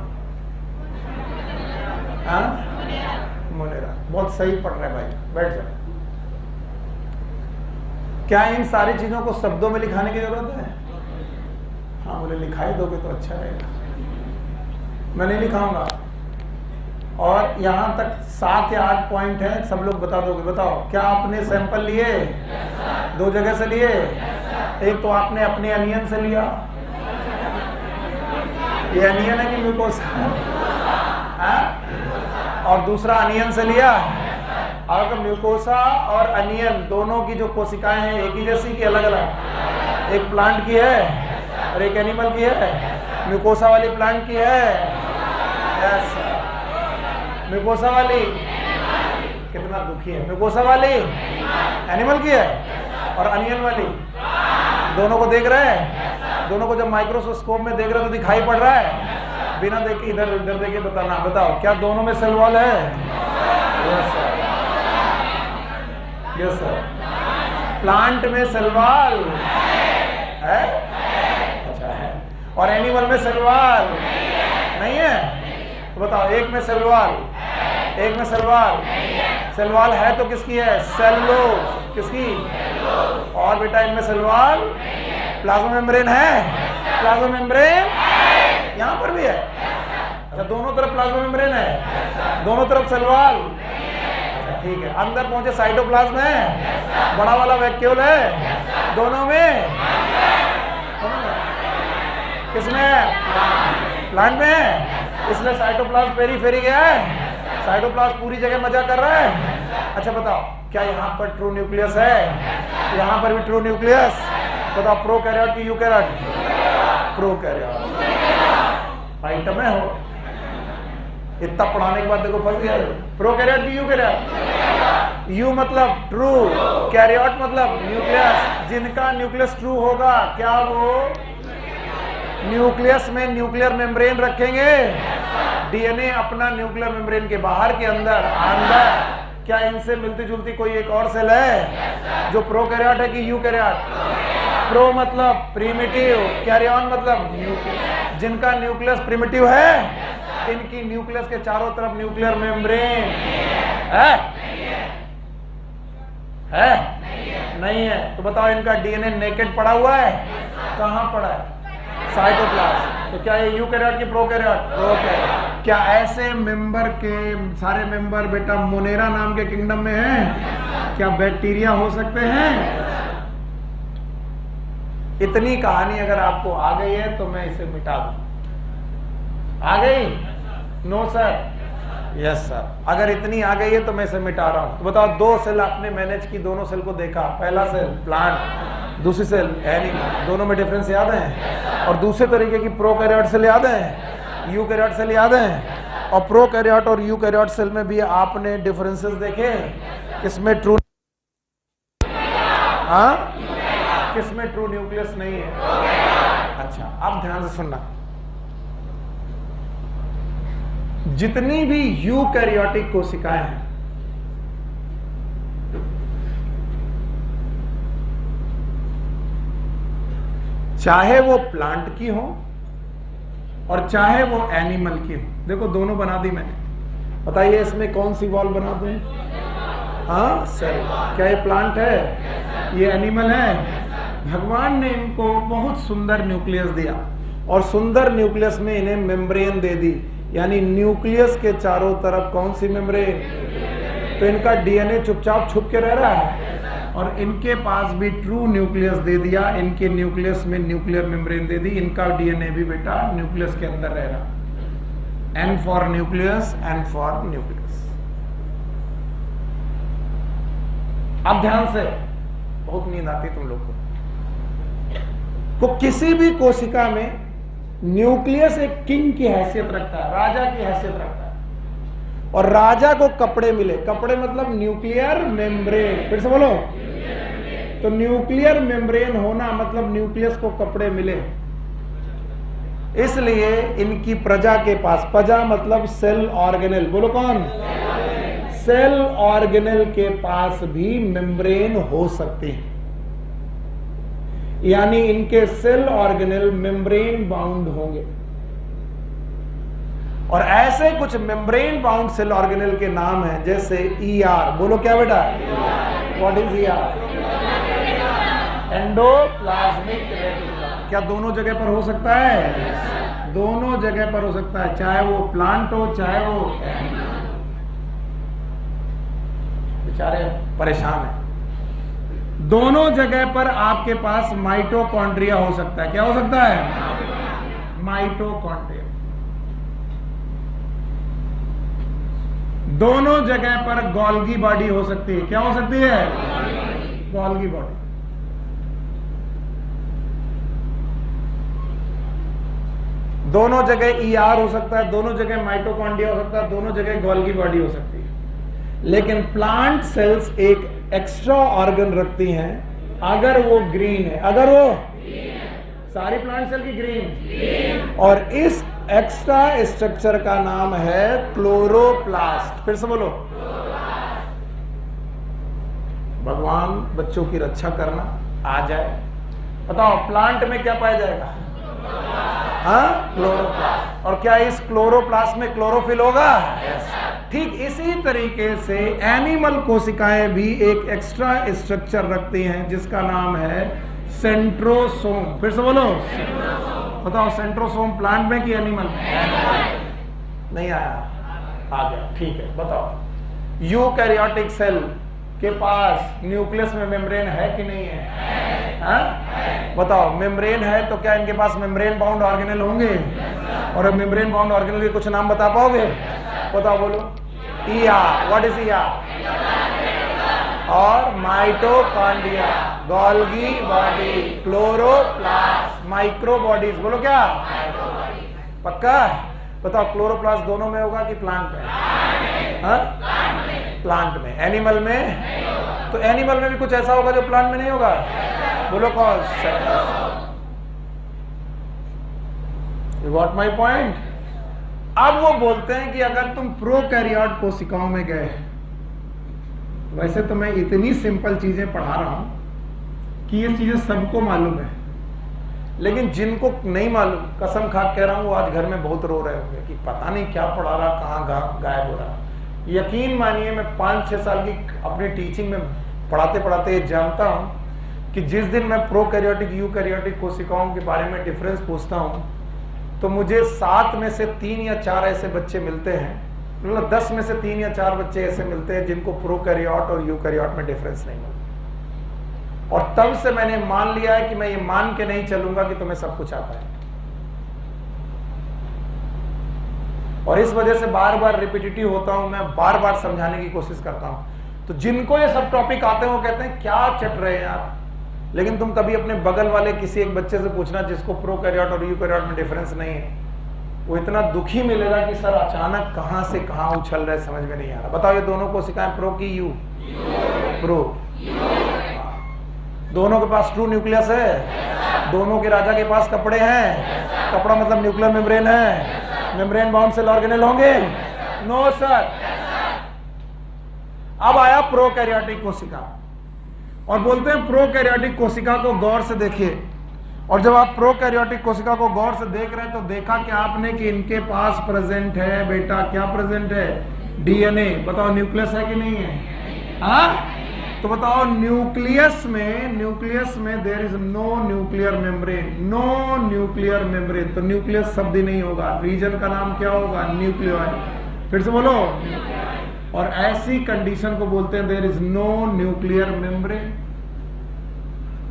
मोनेरा। बहुत सही पढ़ रहे भाई, बैठ जाओ। क्या इन सारी चीजों को शब्दों में लिखाने की जरूरत है? हाँ बोले लिखाई दोगे तो अच्छा रहेगा। मैं नहीं लिखाऊंगा। और यहां तक 7 या 8 पॉइंट है, सब लोग बता दोगे। बताओ क्या आपने सैंपल लिए? 2 जगह से लिए। एक तो आपने अपने अनियन से लिया, ये अनियन है कि म्यूकोसा? और दूसरा अनियन से लिया। और म्यूकोसा और अनियन दोनों की जो कोशिकाएं हैं एक ही जैसी की अलग अलग? एक प्लांट की है और एक एनिमल की है। म्यूकोसा वाली प्लांट की है, यस। म्यूकोसा वाली कितना दुखी है। म्यूकोसा वाली एनिमल की है और अनियन वाली, दोनों को देख रहे हैं। दोनों को जब माइक्रोस्कोप में देख रहे हो तो दिखाई पड़ रहा है। बिना देखे इधर उधर देखे बताना। बताओ क्या दोनों में सेल वॉल है? यस। Yes sir. प्लांट में सेल वॉल है? अच्छा है। और एनिमल में सेल वॉल नहीं है? तो बताओ, एक में सेल वॉल, एक में सेल वॉल। सेल वॉल है तो किसकी है? सेलुलोज। किसकी? और बेटा इनमें सेल वॉल, प्लाज्मा मेम्ब्रेन है? प्लाज्मा मेम्ब्रेन यहां पर भी है। अच्छा, दोनों तरफ प्लाज्मा मेम्ब्रेन है, दोनों तरफ सेल वॉल। ठीक है। अंदर पहुंचे साइटोप्लाज्म है, बड़ा वाला वैक्यूल है, दोनों में। किसमें? प्लांट में है, इसलिए साइटोप्लाज्म पेरीफेरी गया है, साइटोप्लाज्म पूरी जगह मजा कर रहा है। अच्छा बताओ, क्या यहाँ पर ट्रू न्यूक्लियस है? यहाँ पर भी ट्रू न्यूक्लियस। बताओ, प्रोकैरियोट की यूकैरियोट? प्रोकैरियोट। आइटम है हो, इतना पढ़ाने के बाद देखो फंस गया। प्रोकैरियोट की यूकैरियोट? यू मतलब ट्रू, कैरियोट मतलब न्यूक्लियस। जिनका न्यूक्लियस ट्रू होगा, क्या वो न्यूक्लियस में न्यूक्लियर मेम्ब्रेन रखेंगे? डीएनए अपना न्यूक्लियर मेम्ब्रेन के बाहर के अंदर क्या इनसे मिलती जुलती कोई एक और सेल है जो प्रोकैरियोट है कि यूकैरियोट? प्रो मतलब प्रिमिटिव, कैरियन मतलब न्यूक्लियर। जिनका न्यूक्लियस प्रिमिटिव है, इनकी न्यूक्लियस के चारों तरफ न्यूक्लियर मेम्ब्रेन है? नहीं है। तो बताओ, इनका डीएनए नेकेड पड़ा हुआ है? कहां पड़ा है? साइटोप्लाज्म। तो क्या ये यूकैरियोट की प्रोकैरियोट? प्रोकैरियोट। क्या ऐसे मेंबर के सारे मेंबर बेटा मोनेरा नाम के किंगडम में हैं? क्या बैक्टीरिया हो सकते हैं? इतनी कहानी अगर आपको आ गई है तो मैं इसे मिटा दूं। आ गई? No sir? Yes sir. अगर इतनी आ गई है तो मैं इसे मिटा रहा हूं। तो बताओ, दो सेल आपने मैनेज की, दोनों सेल को देखा। पहला सेल प्लांट, दूसरी सेल एनिमल। दोनों में डिफरेंस याद है? और दूसरे तरीके की प्रोकैरियोट सेल याद है? यूकैरियोट सेल याद है? और प्रोकैरियोट और यूकैरियोट सेल में भी आपने डिफरेंसेस देखे? किसमें ट्रू, हाँ, किसमें ट्रू न्यूक्लियस नहीं है? अच्छा, अब ध्यान से सुनना। जितनी भी यूकैरियोटिक कोशिकाएं हैं, चाहे वो प्लांट की हो और चाहे वो एनिमल की हो, देखो दोनों बना दी मैंने। बताइए इसमें कौन सी वॉल बना दूं? हाँ, सेल। क्या ये प्लांट है? ये एनिमल है? भगवान ने इनको बहुत सुंदर न्यूक्लियस दिया और सुंदर न्यूक्लियस में इन्हें मेम्ब्रेन दे दी, यानी न्यूक्लियस के चारों तरफ कौन सी मेम्ब्रेन? तो इनका डीएनए चुपचाप छुप के रह रहा है और इनके पास भी ट्रू न्यूक्लियस दे दिया। इनके न्यूक्लियस में न्यूक्लियर मेम्ब्रेन दे दी, इनका डीएनए भी बेटा न्यूक्लियस के अंदर रह रहा। N for nucleus, N for nucleus. अब ध्यान से, बहुत नींद आती तुम लोग को किसी भी कोशिका में न्यूक्लियस एक किंग की हैसियत रखता है, राजा की हैसियत रखता है। और राजा को कपड़े मिले, कपड़े मतलब न्यूक्लियर मेम्ब्रेन। फिर से बोलो, तो न्यूक्लियर मेम्ब्रेन होना मतलब न्यूक्लियस को कपड़े मिले। इसलिए इनकी प्रजा के पास, प्रजा मतलब सेल ऑर्गेनेल, बोलो कौन? सेल ऑर्गेनेल के पास भी मेम्ब्रेन हो सकते हैं, यानी इनके सेल ऑर्गेनेल मेम्ब्रेन बाउंड होंगे। और ऐसे कुछ मेम्ब्रेन बाउंड सेल ऑर्गेनेल के नाम हैं, जैसे ईआर। बोलो क्या बेटा? What is ER? Endoplasmic reticulum. क्या दोनों जगह पर हो सकता है? दोनों जगह पर हो सकता है, चाहे वो प्लांट हो चाहे वो बेचारे परेशान है। दोनों जगह पर आपके पास माइटोकॉन्ड्रिया हो सकता है। क्या हो सकता है? माइटोकॉन्ड्रिया। दोनों जगह पर गोल्गी बॉडी हो सकती है। क्या हो सकती है? Golgi body. दोनों जगह ईआर हो सकता है, दोनों जगह माइटोकॉन्ड्रिया हो सकता है, दोनों जगह गोल्गी बॉडी हो सकती है। लेकिन प्लांट सेल्स एक एक्स्ट्रा ऑर्गन रखती हैं अगर वो ग्रीन है। अगर वो सारी प्लांट सेल की ग्रीन, और इस एक्स्ट्रा स्ट्रक्चर का नाम है क्लोरोप्लास्ट। फिर से बोलो, भगवान बच्चों की रक्षा करना आ जाए। बताओ प्लांट में क्या पाया जाएगा? हाँ, क्लोरोप्लास्ट। और क्या इस क्लोरोप्लास्ट में क्लोरोफिल होगा? ठीक इसी तरीके से एनिमल कोशिकाएं भी एक एक्स्ट्रा स्ट्रक्चर रखती हैं जिसका नाम है सेंट्रोसोम। फिर से बोलो, बताओ सेंट्रोसोम प्लांट में कि एनिमल में? नहीं आया, आ गया, ठीक है। बताओ यूकैरियोटिक सेल के पास न्यूक्लियस में मेम्ब्रेन है कि नहीं है? हाँ? बताओ मेम्ब्रेन है तो क्या इनके पास मेम्ब्रेन बाउंड ऑर्गेनेल होंगे? और अब मेम्ब्रेन बाउंड ऑर्गेनेल के कुछ नाम बता पाओगे? बताओ, बोलो। ER, what is ER? और mitochondria, Golgi body, chloroplast, micro bodies. बोलो क्या? पक्का? बताओ क्लोरोप्लास्ट दोनों में होगा कि प्लांट में? हाँ? प्लांट में। एनिमल में? तो एनिमल में भी कुछ ऐसा होगा जो प्लांट में नहीं होगा? बोलो कौन? You got my point? अब वो बोलते हैं कि अगर तुम प्रोकैरियोट कोशिकाओं में गए, वैसे तो मैं इतनी सिंपल चीजें पढ़ा रहा हूं कि ये चीजें सबको मालूम है, लेकिन जिनको नहीं मालूम, कसम खा कह रहा हूं, वो आज घर में बहुत रो रहे होंगे कि पता नहीं क्या पढ़ा रहा, कहाँ गायब हो रहा। यकीन मानिए मैं 5-6 साल की अपनी टीचिंग में पढ़ाते पढ़ाते जानता हूं कि जिस दिन मैं प्रोकैरियोटिक यूकैरियोटिक कोशिकाओं के बारे में डिफरेंस पूछता हूं तो मुझे 7 में से 3 या 4 ऐसे बच्चे मिलते हैं, मतलब 10 में से 3 या 4 बच्चे ऐसे मिलते हैं जिनको प्रोकैरियोट और यूकैरियोट में डिफरेंस नहीं मिलता। और तब से मैंने मान लिया है कि मैं ये मान के नहीं चलूंगा कि तुम्हें सब कुछ आता है, और इस वजह से बार बार रिपीटिटिव होता हूं, मैं बार बार समझाने की कोशिश करता हूं। तो जिनको ये सब टॉपिक आते हैं वो कहते हैं क्या चट रहे हैं यार, लेकिन तुम कभी अपने बगल वाले किसी एक बच्चे से पूछना जिसको प्रोकैरियोट और यूकैरियोट में डिफरेंस नहीं है, वो इतना दुखी मिलेगा कि सर अचानक कहां से कहां उछल रहे, समझ में नहीं आ रहा। बताओ ये दोनों कोशिकाएं प्रो की यू? प्रो। दोनों के पास ट्रू न्यूक्लियस है, दोनों के राजा के पास कपड़े हैं, कपड़ा मतलब न्यूक्लियर मेम्ब्रेन है, मेम्ब्रेन बाउंड सेल ऑर्गेनेल होंगे? No sir. अब आया प्रोकैरियोटिक कोशिका, और बोलते हैं प्रोकैरियोटिक कोशिका को गौर से देखिए, और जब आप प्रोकैरियोटिक कोशिका को गौर से देख रहे हैं तो देखा क्या आपने कि इनके पास प्रेजेंट है बेटा, क्या प्रेजेंट है? डीएनए। बताओ न्यूक्लियस है कि नहीं है? हाँ? तो बताओ न्यूक्लियस में there is no nuclear membrane, no nuclear membrane. तो न्यूक्लियस शब्द ही नहीं होगा, रीजन का नाम क्या होगा? न्यूक्लियोइड। फिर से बोलो। और ऐसी कंडीशन को बोलते हैं there is no nuclear membrane.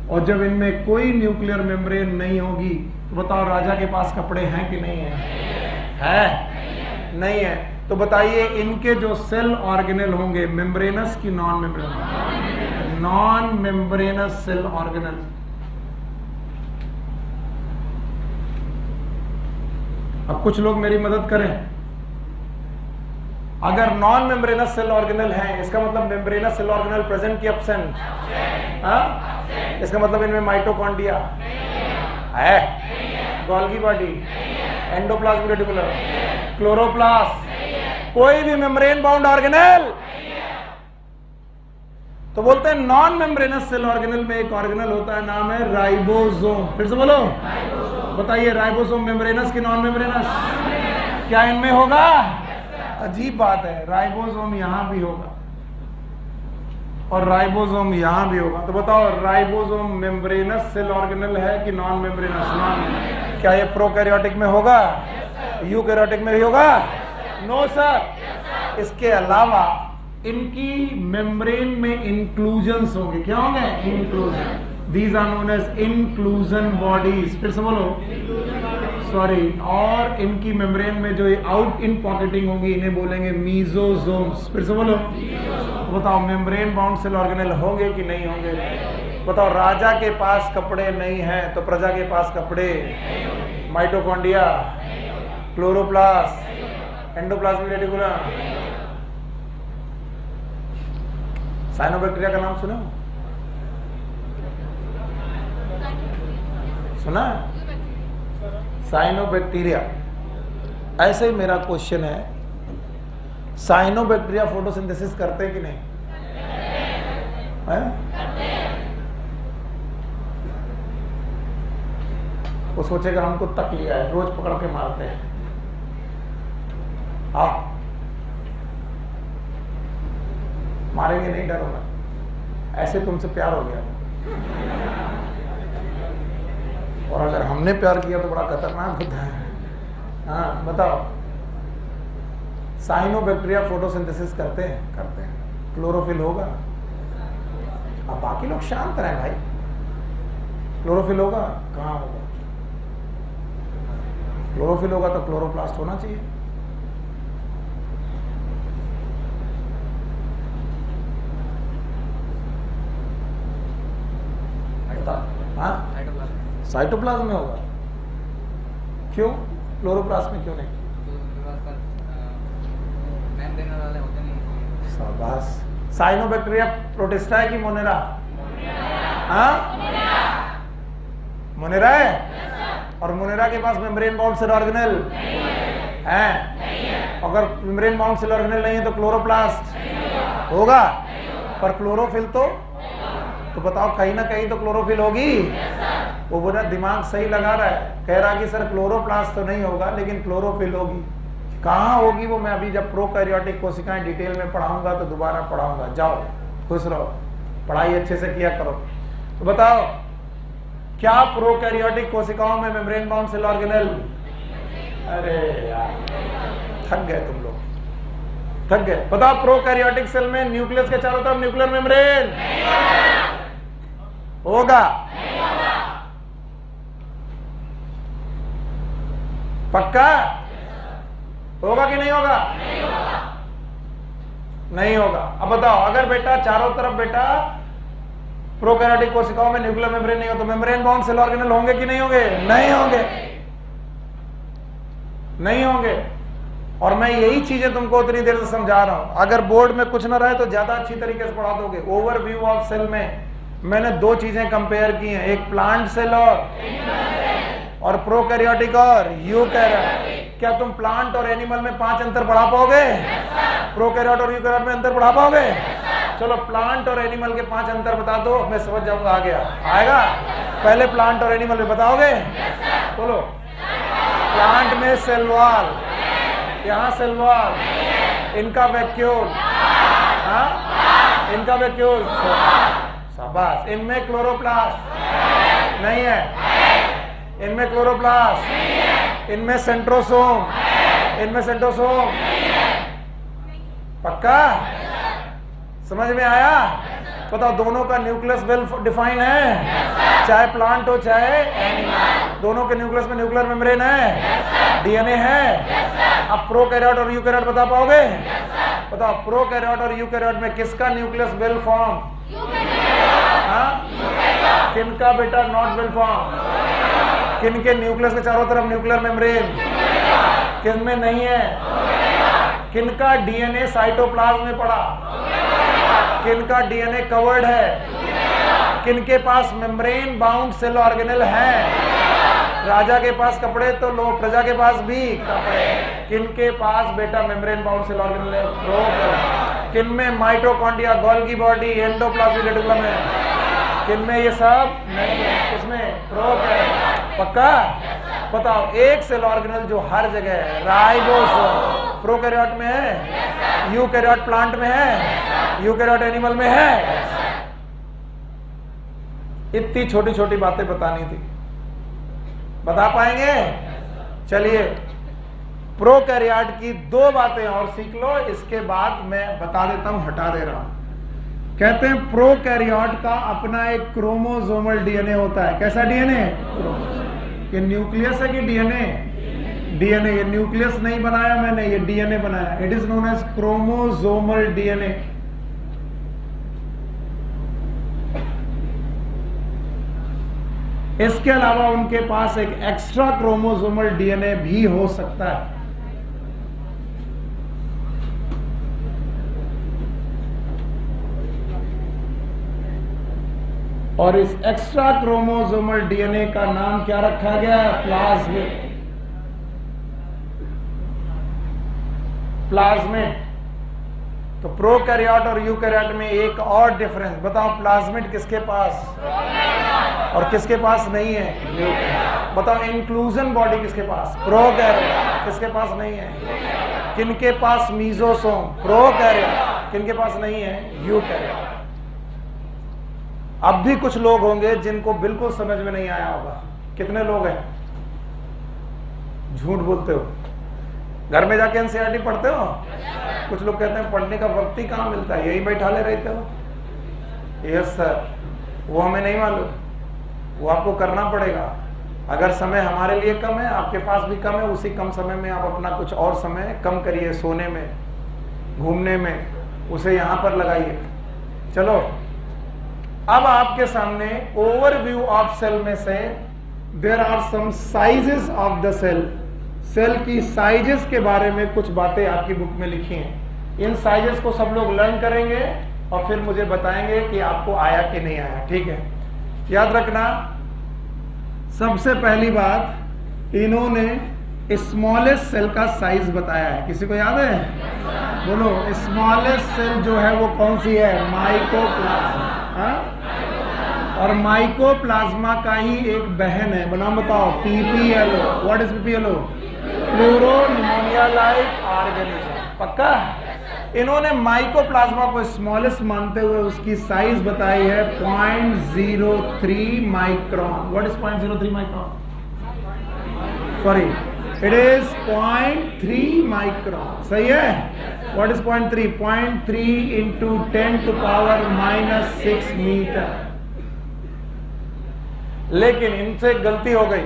और जब इनमें कोई न्यूक्लियर मेम्ब्रेन नहीं होगी तो बताओ राजा के पास कपड़े हैं कि नहीं है? नहीं है। तो बताइए इनके जो सेल ऑर्गेनेल होंगे, मेम्ब्रेनस की non membranous? Non membranous cell organelle. अब कुछ लोग मेरी मदद करें, अगर नॉन मेम्ब्रेनस सेल ऑर्गेनेल है इसका मतलब मेम्ब्रेनस सेल ऑर्गेनेल प्रेजेंट की एब्सेंट? इसका मतलब इनमें माइटोकॉन्ड्रिया है, Golgi body, endoplasmic reticulum, chloroplast, कोई भी मेम्ब्रेन बाउंड ऑर्गेनेल? तो बोलते हैं नॉन मेम्ब्रेनस सेल ऑर्गेनेल में एक ऑर्गेनेल होता है, नाम है राइबोसोम। फिर से बोलो। बताइए राइबोसोम मेम्ब्रेनस की नॉन मेम्ब्रेनस? क्या इनमें होगा? अजीब बात है, राइबोसोम यहां भी होगा और राइबोसोम यहां भी होगा। तो बताओ राइबोसोम मेम्ब्रेनस सेल ऑर्गेनेल है कि नॉन मेम्ब्रेनस? नॉन। क्या ये प्रोकैरियोटिक में होगा? यूकैरियोटिक में भी होगा? No sir. इसके अलावा इनकी मेम्ब्रेन में इंक्लूजन्स होंगे। क्या होंगे? Inclusion. These are known as inclusion bodies. फिर से बोलो। सॉरी। और इनकी मेम्ब्रेन में जो आउट इन पॉकेटिंग होगी इन्हें बोलेंगे मीजोसोम्स। फिर से बोलो। बताओ मेम्ब्रेन बाउंड सेल ऑर्गेनेल होंगे कि नहीं होंगे? बताओ राजा के पास कपड़े नहीं हैं तो प्रजा के पास कपड़े? Mitochondria, chloroplast, endoplasmic reticulum, cyanobacteria का नाम सुना? सुना? साइनोबैक्टीरिया। ऐसे ही मेरा क्वेश्चन है, साइनोबैक्टीरिया फोटोसिंथेसिस करते हैं कि नहीं? है? वो सोचेगा हमको तक लिया है, रोज पकड़ के मारते हैं। आओ, मारेंगे नहीं, डरो मत, ऐसे तुमसे प्यार हो गया। और अगर हमने प्यार किया तो बड़ा खतरनाक होता है। हाँ बताओ, साइनोबैक्टीरिया फोटोसिंथेसिस करते हैं, क्लोरोफिल होगा। अब बाकी लोग शांत रहे भाई, क्लोरोफिल होगा? कहाँ होगा? क्लोरोफिल होगा तो क्लोरोप्लास्ट होना चाहिए। हाँ, साइटोप्लाज्म में होगा। क्यों? क्लोरोप्लास्ट में क्यों नहीं? शाबाश। साइनोबैक्टीरिया प्रोटिस्टा है कि मोनेरा? हाँ, मोनेरा है। और मोनेरा के पास मेम्ब्रेन बाउंड सेल ऑर्गेनेल है। अगर मेम्ब्रेन बाउंड सेल ऑर्गेनेल नहीं है तो क्लोरोप्लास्ट होगा, पर क्लोरोफिल तो बताओ, कहीं ना कहीं तो क्लोरोफिल होगी। वो बोला दिमाग सही लगा रहा है, कह रहा कि सर क्लोरोप्लास्ट तो नहीं होगा लेकिन क्लोरोफिल होगी। कहाँ होगी वो मैं अभी जब प्रोकैरियोटिक कोशिकाएं डिटेल में पढ़ाऊंगा तो दोबारा पढ़ाऊंगा। जाओ, खुश रहो, पढ़ाई अच्छे से किया करो। तो बताओ, क्या प्रोकैरियोटिक कोशिकाओं में मेम्ब्रेन बाउंड सेल ऑर्गेनेल? अरे यार, थक गए तुम लोग, थक गए। बताओ, प्रोकैरियोटिक सेल में न्यूक्लियस के चारों तरफ न्यूक्लियर मेम्ब्रेन होगा? पक्का? होगा कि नहीं होगा? नहीं होगा। अब बताओ, अगर बेटा चारों तरफ बेटा प्रोकैरियोटिक कोशिकाओं में न्यूक्लियर मेम्ब्रेन नहीं हो तो मेम्ब्रेन बाउंड सेल ऑर्गेनेल होंगे कि नहीं होंगे? नहीं होंगे, नहीं होंगे। और मैं यही चीजें तुमको उतनी देर से समझा रहा हूं। अगर बोर्ड में कुछ ना रहे तो ज्यादा अच्छी तरीके से पढ़ा दोगे। ओवरव्यू ऑफ सेल में मैंने दो चीजें कंपेयर की हैं, एक प्लांट सेल और प्रोकैरियोटिक और यूकैरियोट। क्या तुम प्लांट और एनिमल में 5 अंतर पढ़ा पाओगे? प्रोकैरियोट और यूकैरियोट में अंतर पढ़ा पाओगे? चलो प्लांट और एनिमल के 5 अंतर बता दो, मैं समझ जाऊंगा। आ गया? आएगा? पहले प्लांट और एनिमल में बताओगे? बोलो। प्लांट में सेल वॉल, यहाँ सेल वॉल, इनका वैक्यूल, हाँ इनका वैक्यूल, शाबाश। इनमें क्लोरोप्लास्ट नहीं है, इनमें क्लोरोप्लास्ट, इनमें सेंट्रोसोम, इनमें सेंट्रोसोम। पक्का? समझ में आया? बताओ, दोनों का न्यूक्लियस वेल डिफाइन है, चाहे प्लांट हो चाहे एनिमल, दोनों के न्यूक्लियस में न्यूक्लियर मेम्ब्रेन है, डीएनए है। अब प्रोकैरियोट और यूकैरियोट बता पाओगे? बताओ, प्रोकैरियोट और यूकैरियोट में किसका न्यूक्लियस वेल फॉर्म? किनका बेटा नॉट वेल फॉर्म? किनके न्यूक्लियस के चारों तरफ न्यूक्लियर मेम्ब्रेन? किन में नहीं है? किनका डीएनए साइटोप्लाज्म में पड़ा? किनका डीएनए कवर्ड है? किनके पास मेम्ब्रेन बाउंड सेल ऑर्गेनेल है? राजा के पास कपड़े तो लो, प्रजा के पास भी कपड़े। किनके पास बेटा मेम्ब्रेन बाउंड सेल ऑर्गेनेल है? किन में mitochondria, Golgi body, endoplasmic reticulum है? किन में ये सब नहीं है? किसमें? प्रोकैरियोट। पक्का? बताओ, एक सेल ऑर्गेनेल जो हर जगह है, राइबोसोम, प्रोकैरियोट में है, यूकैरियोट प्लांट में है, यूकैरियोट एनिमल में है। इतनी छोटी छोटी बातें बतानी थी, बता पाएंगे? चलिए, प्रोकैरियोट की 2 बातें और सीख लो, इसके बाद मैं बता देता हूं, हटा दे रहा हूं। कहते हैं प्रोकैरियोट का अपना एक क्रोमोसोमल डीएनए होता है। कैसा डीएनए? ये न्यूक्लियस है कि डीएनए? डीएनए। ये न्यूक्लियस नहीं बनाया मैंने, ये डीएनए बनाया। It is known as chromosomal DNA. इसके अलावा उनके पास एक एक्स्ट्रा क्रोमोसोमल डीएनए भी हो सकता है। और इस एक्स्ट्रा क्रोमोसोमल डीएनए का नाम क्या रखा गया? प्लाज्मिड। प्लाज्मिड। तो प्रोकैरियोट और यूकैरियोट में एक और डिफरेंस बताओ, प्लाज्मिड किसके पास और किसके पास नहीं है? बताओ, इंक्लूजन बॉडी किसके पास? प्रोकैरियोट। किसके पास नहीं है? किनके पास मीजोसोम? प्रोकैरियोट। किनके पास नहीं है? यूकैरियोट। अब भी कुछ लोग होंगे जिनको बिल्कुल समझ में नहीं आया होगा। कितने लोग हैं? झूठ बोलते हो। घर में जाके एनसीईआरटी पढ़ते हो? कुछ लोग कहते हैं पढ़ने का वक्त ही कहाँ मिलता है, यही बैठा ले रहते हो। यस सर, वो हमें नहीं मालूम, वो आपको करना पड़ेगा। अगर समय हमारे लिए कम है, आपके पास भी कम है, उसी कम समय में आप अपना कुछ और समय कम करिए, सोने में, घूमने में, उसे यहाँ पर लगाइए। चलो, अब आपके सामने ओवरव्यू ऑफ सेल में से there are some sizes of the cell. Cell की साइजेस के बारे में कुछ बातें आपकी बुक में लिखी हैं। इन साइजेस को सब लोग लर्न करेंगे और फिर मुझे बताएंगे कि आपको आया कि नहीं आया। ठीक है, याद रखना। सबसे पहली बात, इन्होंने स्मॉलेस्ट सेल का साइज बताया है। किसी को याद है? बोलो, स्मॉलेस्ट सेल जो है वो कौन सी है? माइकोप्लाज्मा। और माइकोप्लाज्मा का ही एक बहन है, नाम बताओ, PPLO. What is PPLO? Pleuropneumonia like organism. पक्का? इन्होंने माइकोप्लाज्मा को स्मॉलेस्ट मानते हुए उसकी साइज बताई है 0.03 micron. What is 0.03 micron? Sorry, it is 0.3 micron. सही है? What is 0.3? 0.3 into 10⁻⁻6 metre. लेकिन इनसे गलती हो गई।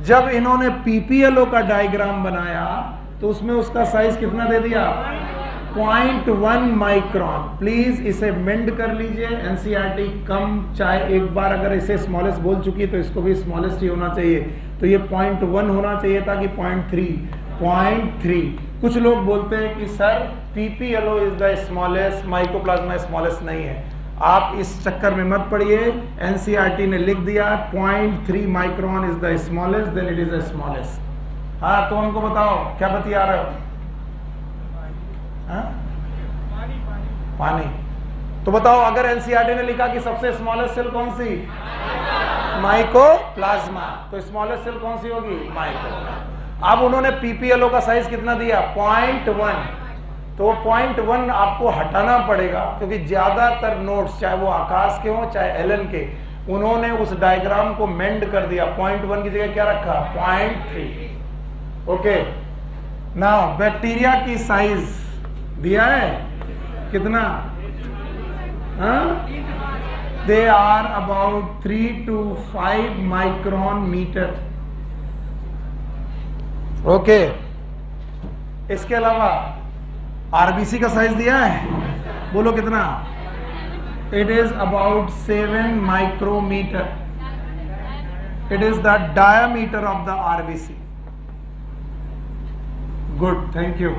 जब इन्होंने पीपीएलओ का डायग्राम बनाया तो उसमें उसका साइज कितना दे दिया? 0.1 माइक्रोन। प्लीज इसे मेंड कर लीजिए। एनसीईआरटी कम, चाहे एक बार अगर इसे स्मॉलेस्ट बोल चुकी तो इसको भी स्मॉलेस्ट ही होना चाहिए। तो ये 0.1 होना चाहिए था कि 0.3। कुछ लोग बोलते हैं कि sir PPLO is the smallest, mycoplasma smallest नहीं है। आप इस चक्कर में मत पड़िए। एनसीईआरटी ने लिख दिया 0.3 micron is the smallest, then it is the smallest. हाँ, तो हमको बताओ क्या बतिया रहे हो? हाँ? पानी। तो बताओ, अगर एनसीईआरटी ने लिखा कि सबसे स्मॉलेस्ट सेल कौन सी? माइकोप्लाज्मा, तो स्मॉलेस्ट सेल कौन सी होगी? माइको। अब उन्होंने पीपीएलओ का साइज कितना दिया? 0.1। तो 0.1 आपको हटाना पड़ेगा, क्योंकि ज्यादातर नोट्स, चाहे वो आकाश के हों चाहे एलन के, उन्होंने उस डायग्राम को मेंड कर दिया। 0.1 की जगह क्या रखा? 0.3। ओके, नाउ बैक्टीरिया की साइज दिया है कितना? They are about 3 to 5 micron metre. Okay, इसके अलावा आरबीसी का साइज दिया है, बोलो कितना? It is about 7 micrometre. It is the diameter of the RBC. Good, thank you.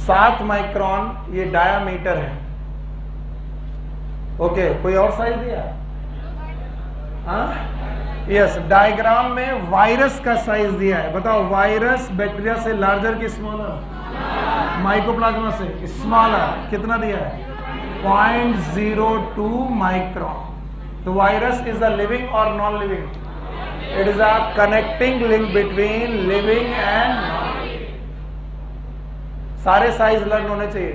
7 micron ये डायामीटर है। ओके, कोई और साइज दिया? हाँ, यस। डायग्राम में वायरस का साइज दिया है। बताओ, वायरस बैक्टीरिया से लार्जर कि स्मॉलर? माइकोप्लाज्मा से स्मॉलर। कितना दिया है? 0.02 माइक्रोन। तो वायरस इज अ लिविंग और non living? It is a connecting link between living and non living. सारे साइज लर्न होने चाहिए।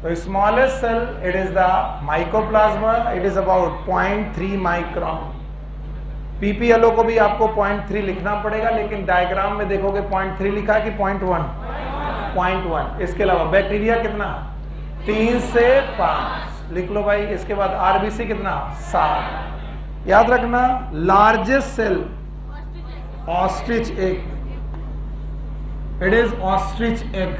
तो smallest cell it is the mycoplasma, it is about 0.3 micron. PPLO को भी आपको 0.3 लिखना पड़ेगा, लेकिन डायग्राम में देखोगे 0.3 लिखा है कि 0.1? 0.1। इसके अलावा बैक्टीरिया कितना? 3 से 5 लिख लो भाई। इसके बाद आरबीसी कितना? 7। याद रखना, largest cell ostrich egg. It is ostrich egg.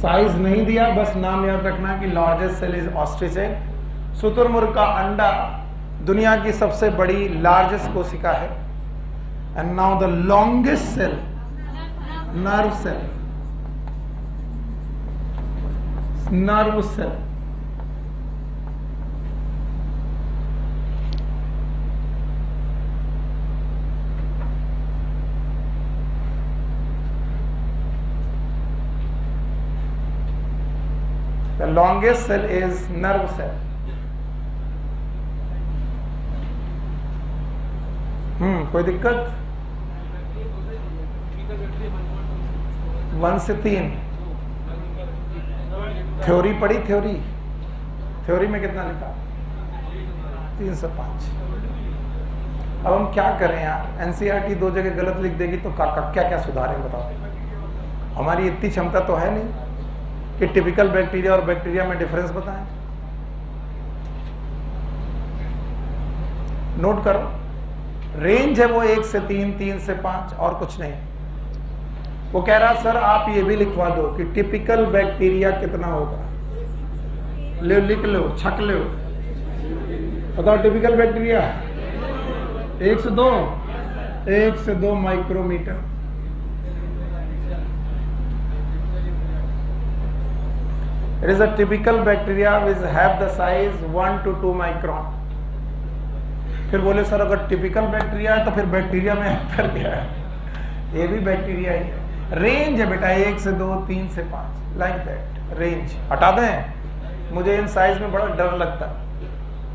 Size नहीं दिया, बस नाम याद रखना कि largest cell is ostrich egg. शुतुरमुर्ग का अंडा दुनिया की सबसे बड़ी लार्जेस्ट कोशिका है। And now the longest cell, nerve cell. Nerve cell the longest cell is nerve cell. कोई दिक्कत? 1 से 3 थ्योरी पढ़ी? थ्योरी में कितना लिखा? 3 से 5। अब हम क्या करें यार, एनसीईआरटी 2 जगह गलत लिख देगी तो क्या क्या सुधारें बताओ। हमारी इतनी क्षमता तो है नहीं कि टिपिकल बैक्टीरिया और बैक्टीरिया में डिफरेंस बताएं। नोट करो, रेंज है वो 1 से 3, 3 से 5 और कुछ नहीं। वो कह रहा सर आप ये भी लिखवा दो कि टिपिकल बैक्टीरिया कितना होगा। ले लिख लो, छक लो, बताओ टिपिकल बैक्टीरिया 1 से 2, 1 से 2 micrometre. It is a typical bacteria which have the size 1 to 2 micron. फिर बोले सर अगर टिपिकल बैक्टीरिया है तो फिर बैक्टीरिया में अंतर क्या है? ये भी बैक्टीरिया ही है। रेंज है बेटा 1 से 2, 3 से 5, लाइक दैट रेंज। हटा दें, मुझे इन साइज में बड़ा डर लगता है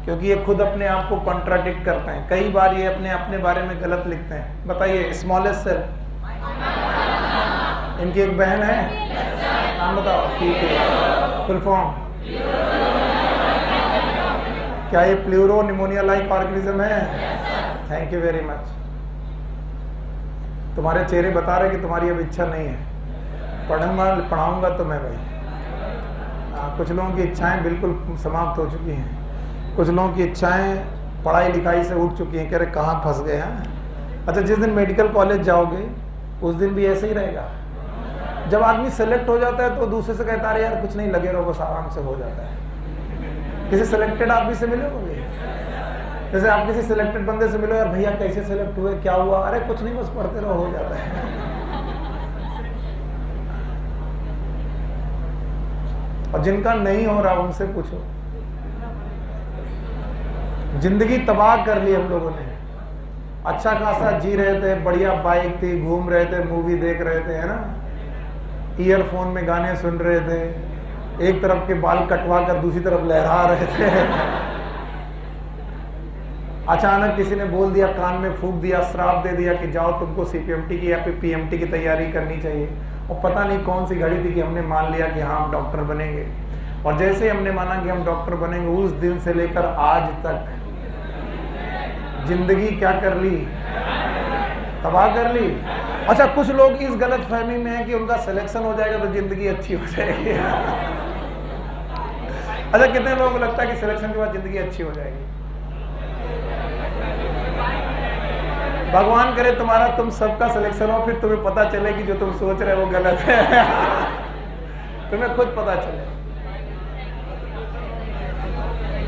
क्योंकि ये खुद अपने आप को कॉन्ट्राडिक्ट करते हैं। कई बार ये अपने बारे में गलत लिखते हैं। बताइए, स्मॉलेस्ट सेल इनकी एक बहन है, नाम बताओ। ठीक है, फुल फॉर्म क्या ये प्लूरो निमोनिया लाइक ऑर्गेनिज्म है? Thank you very much. तुम्हारे चेहरे बता रहे कि तुम्हारी अब इच्छा नहीं है। पढ़ाऊंगा तो मैं भाई। कुछ लोगों की इच्छाएं बिल्कुल समाप्त हो चुकी हैं। कुछ लोगों की इच्छाएं पढ़ाई लिखाई से उठ चुकी हैं। कह रहे कहाँ फंस गए हैं। अच्छा, जिस दिन मेडिकल कॉलेज जाओगे उस दिन भी ऐसे ही रहेगा। जब आदमी सेलेक्ट हो जाता है तो दूसरे से कहता है यार कुछ नहीं, लगे रहो, बस आराम से हो जाता है। किसी सिलेक्टेड आदमी से मिले होंगे, जैसे आप किसी सिलेक्टेड बंदे से मिलो, यार भैया कैसे सिलेक्ट हुए, क्या हुआ? अरे कुछ नहीं, बस पढ़ते रहो, हो जाता है। और जिनका नहीं हो रहा उनसे पूछो। जिंदगी तबाह कर ली हम लोगों ने। अच्छा खासा जी रहे थे, बढ़िया बाइक थी, घूम रहे थे, मूवी देख रहे थे, है ना, ईयरफोन में गाने सुन रहे थे, एक तरफ के बाल कटवा कर दूसरी तरफ लहरा रहे थे। अचानक किसी ने बोल दिया, कान में फूंक दिया, श्राप दे दिया कि जाओ तुमको सीपीएमटी की या फिर पीएमटी की तैयारी करनी चाहिए। और पता नहीं कौन सी घड़ी थी कि हमने मान लिया कि हाँ हम डॉक्टर बनेंगे। और जैसे ही हमने माना कि हम डॉक्टर बनेंगे, उस दिन से लेकर आज तक जिंदगी क्या कर ली? तबाह कर ली। अच्छा, कुछ लोग इस गलत फहमी में है कि उनका सिलेक्शन हो जाएगा तो जिंदगी अच्छी हो जाएगी। अच्छा, कितने लोगों को लगता है कि सिलेक्शन के बाद जिंदगी अच्छी हो जाएगी? भगवान करे तुम्हारा, तुम सबका सिलेक्शन हो, फिर तुम्हें पता चले कि जो तुम सोच रहे हो वो गलत है। तुम्हें खुद पता चले।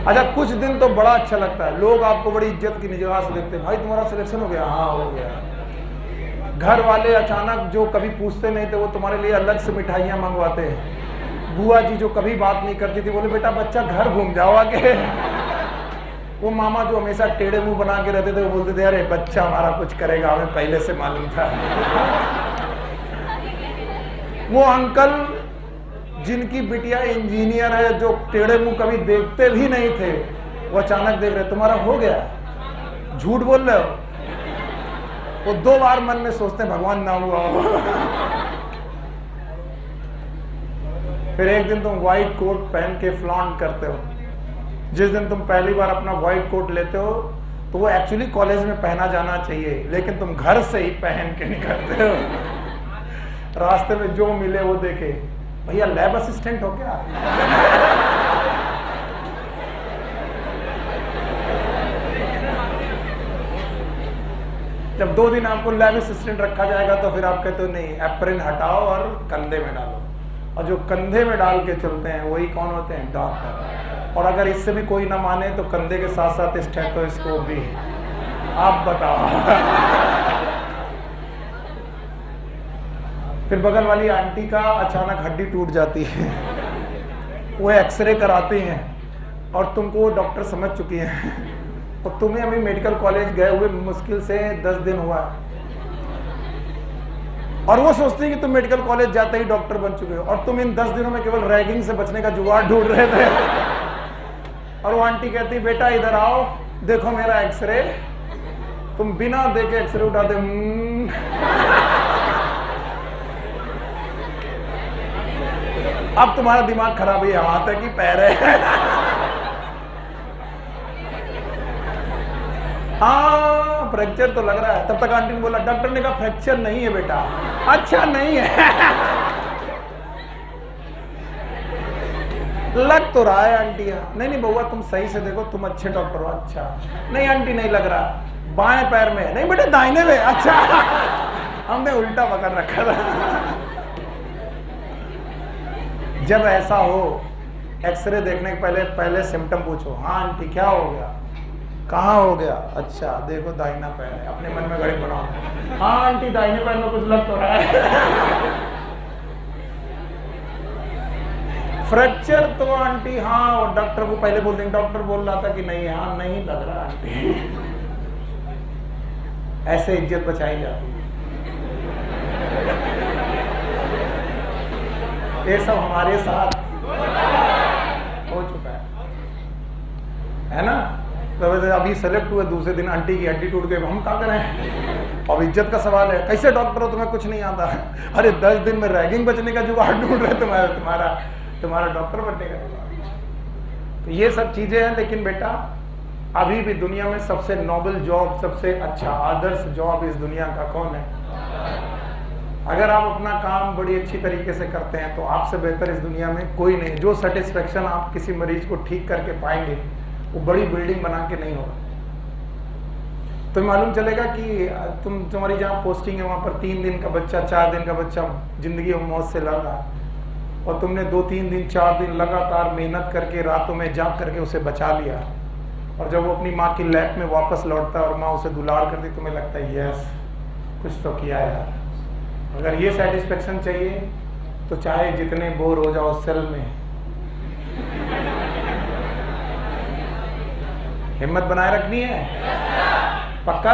अच्छा, कुछ दिन तो बड़ा अच्छा लगता है, लोग आपको बड़ी इज्जत की निगाह से देखते हैं, भाई तुम्हारा सिलेक्शन हो गया? हाँ हो गया। घर वाले अचानक जो कभी पूछते नहीं थे वो तुम्हारे लिए अलग से मिठाइयाँ मंगवाते हैं। बुआ जी जो कभी बात नहीं करती थी, बोले बेटा बच्चा घर घूम जाओ आगे। वो मामा जो हमेशा टेढ़े मुंह बना के रहते थे वो बोलते थे अरे बच्चा हमारा कुछ करेगा, हमें पहले से मालूम था। वो अंकल जिनकी बिटिया इंजीनियर है, जो टेढ़े मुंह कभी देखते भी नहीं थे, वो अचानक देख रहे तुम्हारा हो गया, झूठ बोल रहे हो। वो 2 बार मन में सोचते हैं भगवान ना हुआ हो। फिर एक दिन तुम व्हाइट कोट पहन के फ्लॉन्ट करते हो। जिस दिन तुम पहली बार अपना व्हाइट कोट लेते हो तो वो एक्चुअली कॉलेज में पहना जाना चाहिए, लेकिन तुम घर से ही पहन के निकलते हो। रास्ते में जो मिले वो देखे, भैया लैब असिस्टेंट हो क्या? जब 2 दिन आपको लैब असिस्टेंट रखा जाएगा तो फिर आप कहते हो नहीं, एप्रिन हटाओ और कंधे में डालो। और जो कंधे में डाल के चलते हैं वही कौन होते हैं? डॉक्टर। और अगर इससे भी कोई ना माने तो कंधे के साथ साथ स्टेथोस्कोप भी। आप बताओ। फिर बगल वाली आंटी का अचानक हड्डी टूट जाती है, वो एक्सरे कराती हैं और तुमको डॉक्टर समझ चुकी हैं, और तुम्हें अभी मेडिकल कॉलेज गए हुए मुश्किल से 10 दिन हुआ। और वो सोचती है कि तुम मेडिकल कॉलेज जाते ही डॉक्टर बन चुके हो, और तुम इन 10 दिनों में केवल रैगिंग से बचने का जुगाड़ ढूंढ रहे थे। और वो आंटी कहती, बेटा इधर आओ, देखो मेरा एक्सरे। तुम बिना देखे एक्सरे उठाते, अब तुम्हारा दिमाग खराब है, हाथ है कि पैर है। हाँ फ्रैक्चर तो लग रहा है। तब तक आंटी ने बोला, डॉक्टर ने कहा फ्रैक्चर नहीं है बेटा। अच्छा नहीं है। लग तो रहा है आंटी। नहीं नहीं बउआ तुम सही से देखो, तुम अच्छे डॉक्टर हो। अच्छा नहीं आंटी नहीं लग रहा, बाएं पैर में। नहीं बेटा दाहिने में। अच्छा हमने उल्टा पकड़ रखा था। जब ऐसा हो, एक्सरे देखने के पहले सिम्टम पूछो। हाँ आंटी क्या हो गया, कहाँ हो गया? अच्छा देखो दाहिना पैर है। अपने मन में गणित बनाओ। हाँ आंटी दाहिने पैर में कुछ लग तो रहा है। फ्रैक्चर तो आंटी हाँ, और डॉक्टर को पहले बोल देंगे। डॉक्टर बोल रहा था कि नहीं, हाँ नहीं लग रहा आंटी। ऐसे इज्जत बचाई जाती है। ये सब हमारे साथ हो चुका है ना। तो अभी सेलेक्ट हुए, दूसरे दिन आंटी की हड्डी टूट गई, हम क्या करें? अब इज्जत का सवाल है। कैसे डॉक्टर हो, तुम्हें कुछ नहीं आता? अरे 10 दिन में रैगिंग बचने का जुगाड़ ढूंढ रहे तुम्हारा डॉक्टर बनने का जुगाड़। तो ये सब चीजें हैं। लेकिन बेटा अभी भी दुनिया में सबसे नोबल जॉब, सबसे अच्छा आदर्श जॉब इस दुनिया का कौन है? अगर आप अपना काम बड़ी अच्छी तरीके से करते हैं तो आपसे बेहतर इस दुनिया में कोई नहीं। जो सेटिस्फेक्शन आप किसी मरीज को ठीक करके पाएंगे वो बड़ी बिल्डिंग बना के नहीं होगा। तो मालूम चलेगा कि तुम्हारी जहाँ पोस्टिंग है वहाँ पर 3 दिन का बच्चा, 4 दिन का बच्चा जिंदगी में मौत से लड़ रहा है, और तुमने 2-3 दिन 4 दिन लगातार मेहनत करके रातों में जाग करके उसे बचा लिया, और जब वो अपनी माँ की लैप में वापस लौटता है और माँ उसे दुलार करती, तुम्हें लगता है यस कुछ तो किया यार। अगर ये सेटिस्फेक्शन चाहिए तो चाहे जितने बोर हो जाओ सेल में, हिम्मत बनाए रखनी है। पक्का?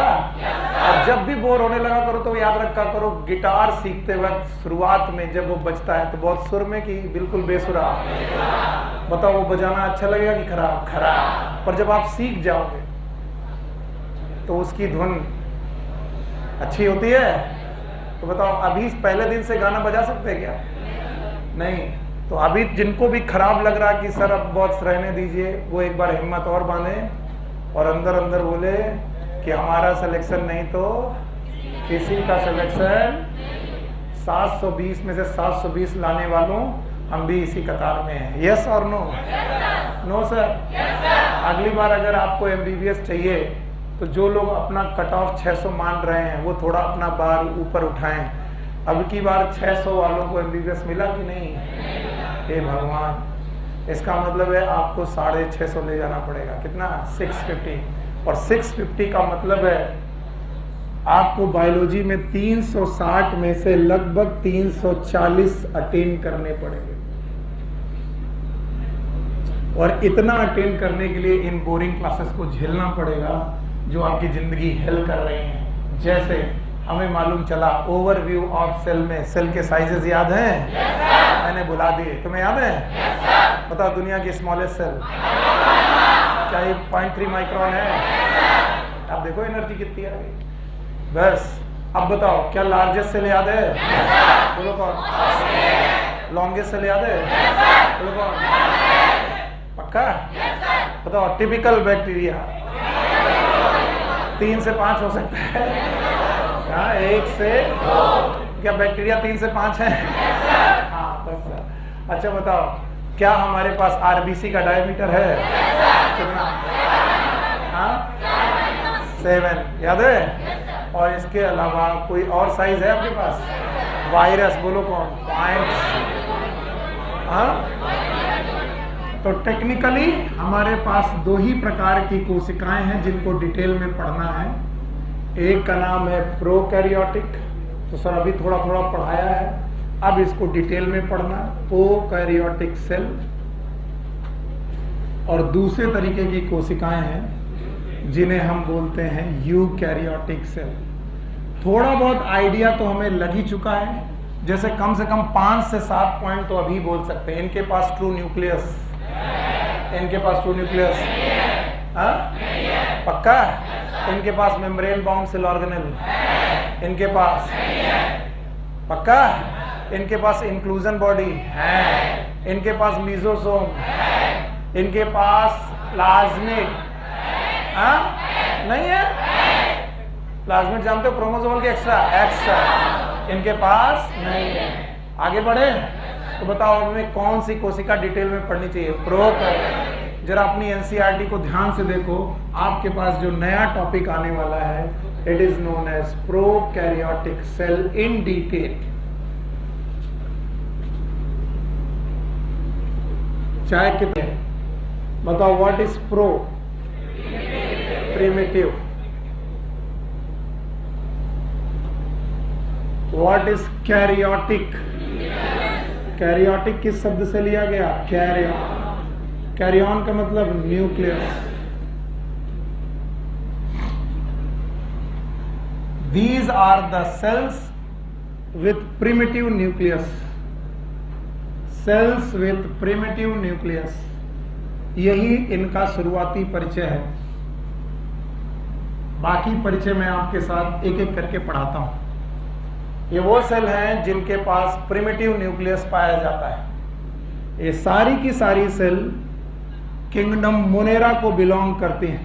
और जब भी बोर होने लगा करो तो याद रखा करो, गिटार सीखते वक्त शुरुआत में जब वो बजता है तो बहुत सुर में कि बिल्कुल बेसुरा। बताओ वो बजाना अच्छा लगेगा कि खराब? खराब। पर जब आप सीख जाओगे तो उसकी धुन अच्छी होती है। तो बताओ अभी पहले दिन से गाना बजा सकते हैं क्या? नहीं। तो अभी जिनको भी खराब लग रहा कि सर अब बहुत रहने दीजिए, वो एक बार हिम्मत और बांधे और अंदर अंदर बोले कि हमारा सिलेक्शन नहीं तो किसी का सिलेक्शन। 720 में से 720 लाने वालों हम भी इसी कतार में हैं। यस और नो? No sir. अगली बार अगर आपको MBBS चाहिए तो जो लोग अपना कट ऑफ 600 मान रहे हैं वो थोड़ा अपना बार ऊपर उठाएं। अब की बार 600 वालों को MBBS मिला कि नहीं? हे भगवान, इसका मतलब है आपको 650 ले जाना पड़ेगा। कितना? 650। और 650 का मतलब है आपको बायोलॉजी में 360 में से लगभग 340 अटेंड करने पड़ेंगे। और इतना अटेंड करने के लिए इन बोरिंग क्लासेस को झेलना पड़ेगा जो आपकी जिंदगी हेल कर रही हैं। जैसे हमें मालूम चला ओवरव्यू ऑफ सेल में सेल के साइजेस याद हैं? मैंने बुला दिए, तुम्हें याद है? बताओ दुनिया की स्मॉलेस्ट सेल क्या ये 0.3 माइक्रोन है? अब देखो एनर्जी कितनी आ गई। बस अब बताओ क्या लार्जेस्ट सेल याद है? बोलो कौन? लॉन्गेस्ट सेल याद है? बोलो कौन? पक्का? बताओ टिपिकल बैक्टीरिया 3 से 5 हो सकता है। हाँ 1 से 2। क्या बैक्टीरिया 3 से 5 है? हाँ बस। अच्छा बताओ क्या हमारे पास RBC का डायमीटर है? कितना? हाँ 7 याद है? और इसके अलावा कोई और साइज है आपके पास? वायरस बोलो कौन? हाँ तो टेक्निकली हमारे पास 2 ही प्रकार की कोशिकाएं हैं जिनको डिटेल में पढ़ना है। एक का नाम है प्रोकैरियोटिक, तो सर अभी थोड़ा थोड़ा पढ़ाया है, अब इसको डिटेल में पढ़ना। Prokaryotic cell. और दूसरे तरीके की कोशिकाएं हैं जिन्हें हम बोलते हैं यूकैरियोटिक सेल। थोड़ा बहुत आइडिया तो हमें लग ही चुका है, जैसे कम से कम 5 से 7 पॉइंट तो अभी बोल सकते हैं। इनके पास ट्रू न्यूक्लियस, इनके पास ट्रू न्यूक्लियस पक्का, इनके पास मेम्ब्रेन बाउंड सेल ऑर्गेनेल, इनके पास पक्का, इनके पास इंक्लूजन बॉडी है, इनके पास मीजोसोम, इनके पास प्लाज्मिड नहीं है, प्लाज्मिड जानते हो, क्रोमोसोमल के एक्स्ट्रा इनके पास नहीं है। आगे बढ़े तो बताओ हमें कौन सी कोशिका डिटेल में पढ़नी चाहिए? प्रोकैरियोटिक। जरा अपनी एनसीईआरटी को ध्यान से देखो, आपके पास जो नया टॉपिक आने वाला है, it is known as prokaryotic cell in detail. चाहे कितने बताओ, what is pro? Primitive. What is karyotic? Karyotic किस शब्द से लिया गया? कैरियन। कैरियन का मतलब nucleus. These are the cells with primitive nucleus. Cells with primitive nucleus. यही इनका शुरुआती परिचय है। बाकी परिचय मैं आपके साथ एक एक करके पढ़ाता हूं। ये वो सेल हैं जिनके पास प्रिमिटिव न्यूक्लियस पाया जाता है। ये सारी की सारी सेल किंगडम मोनेरा को बिलोंग करती हैं।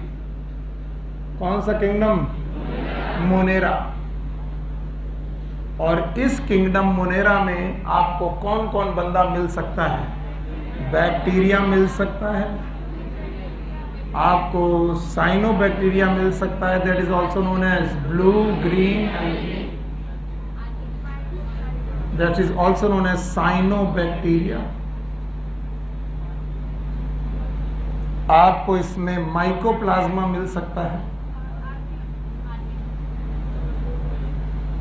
कौन सा किंगडम? मोनेरा। और इस किंगडम मोनेरा में आपको कौन कौन बंदा मिल सकता है? बैक्टीरिया मिल सकता है, आपको साइनोबैक्टीरिया मिल सकता है, that is also known as blue green, that is also known as cyanobacteria. आपको इसमें माइकोप्लाज्मा मिल सकता है,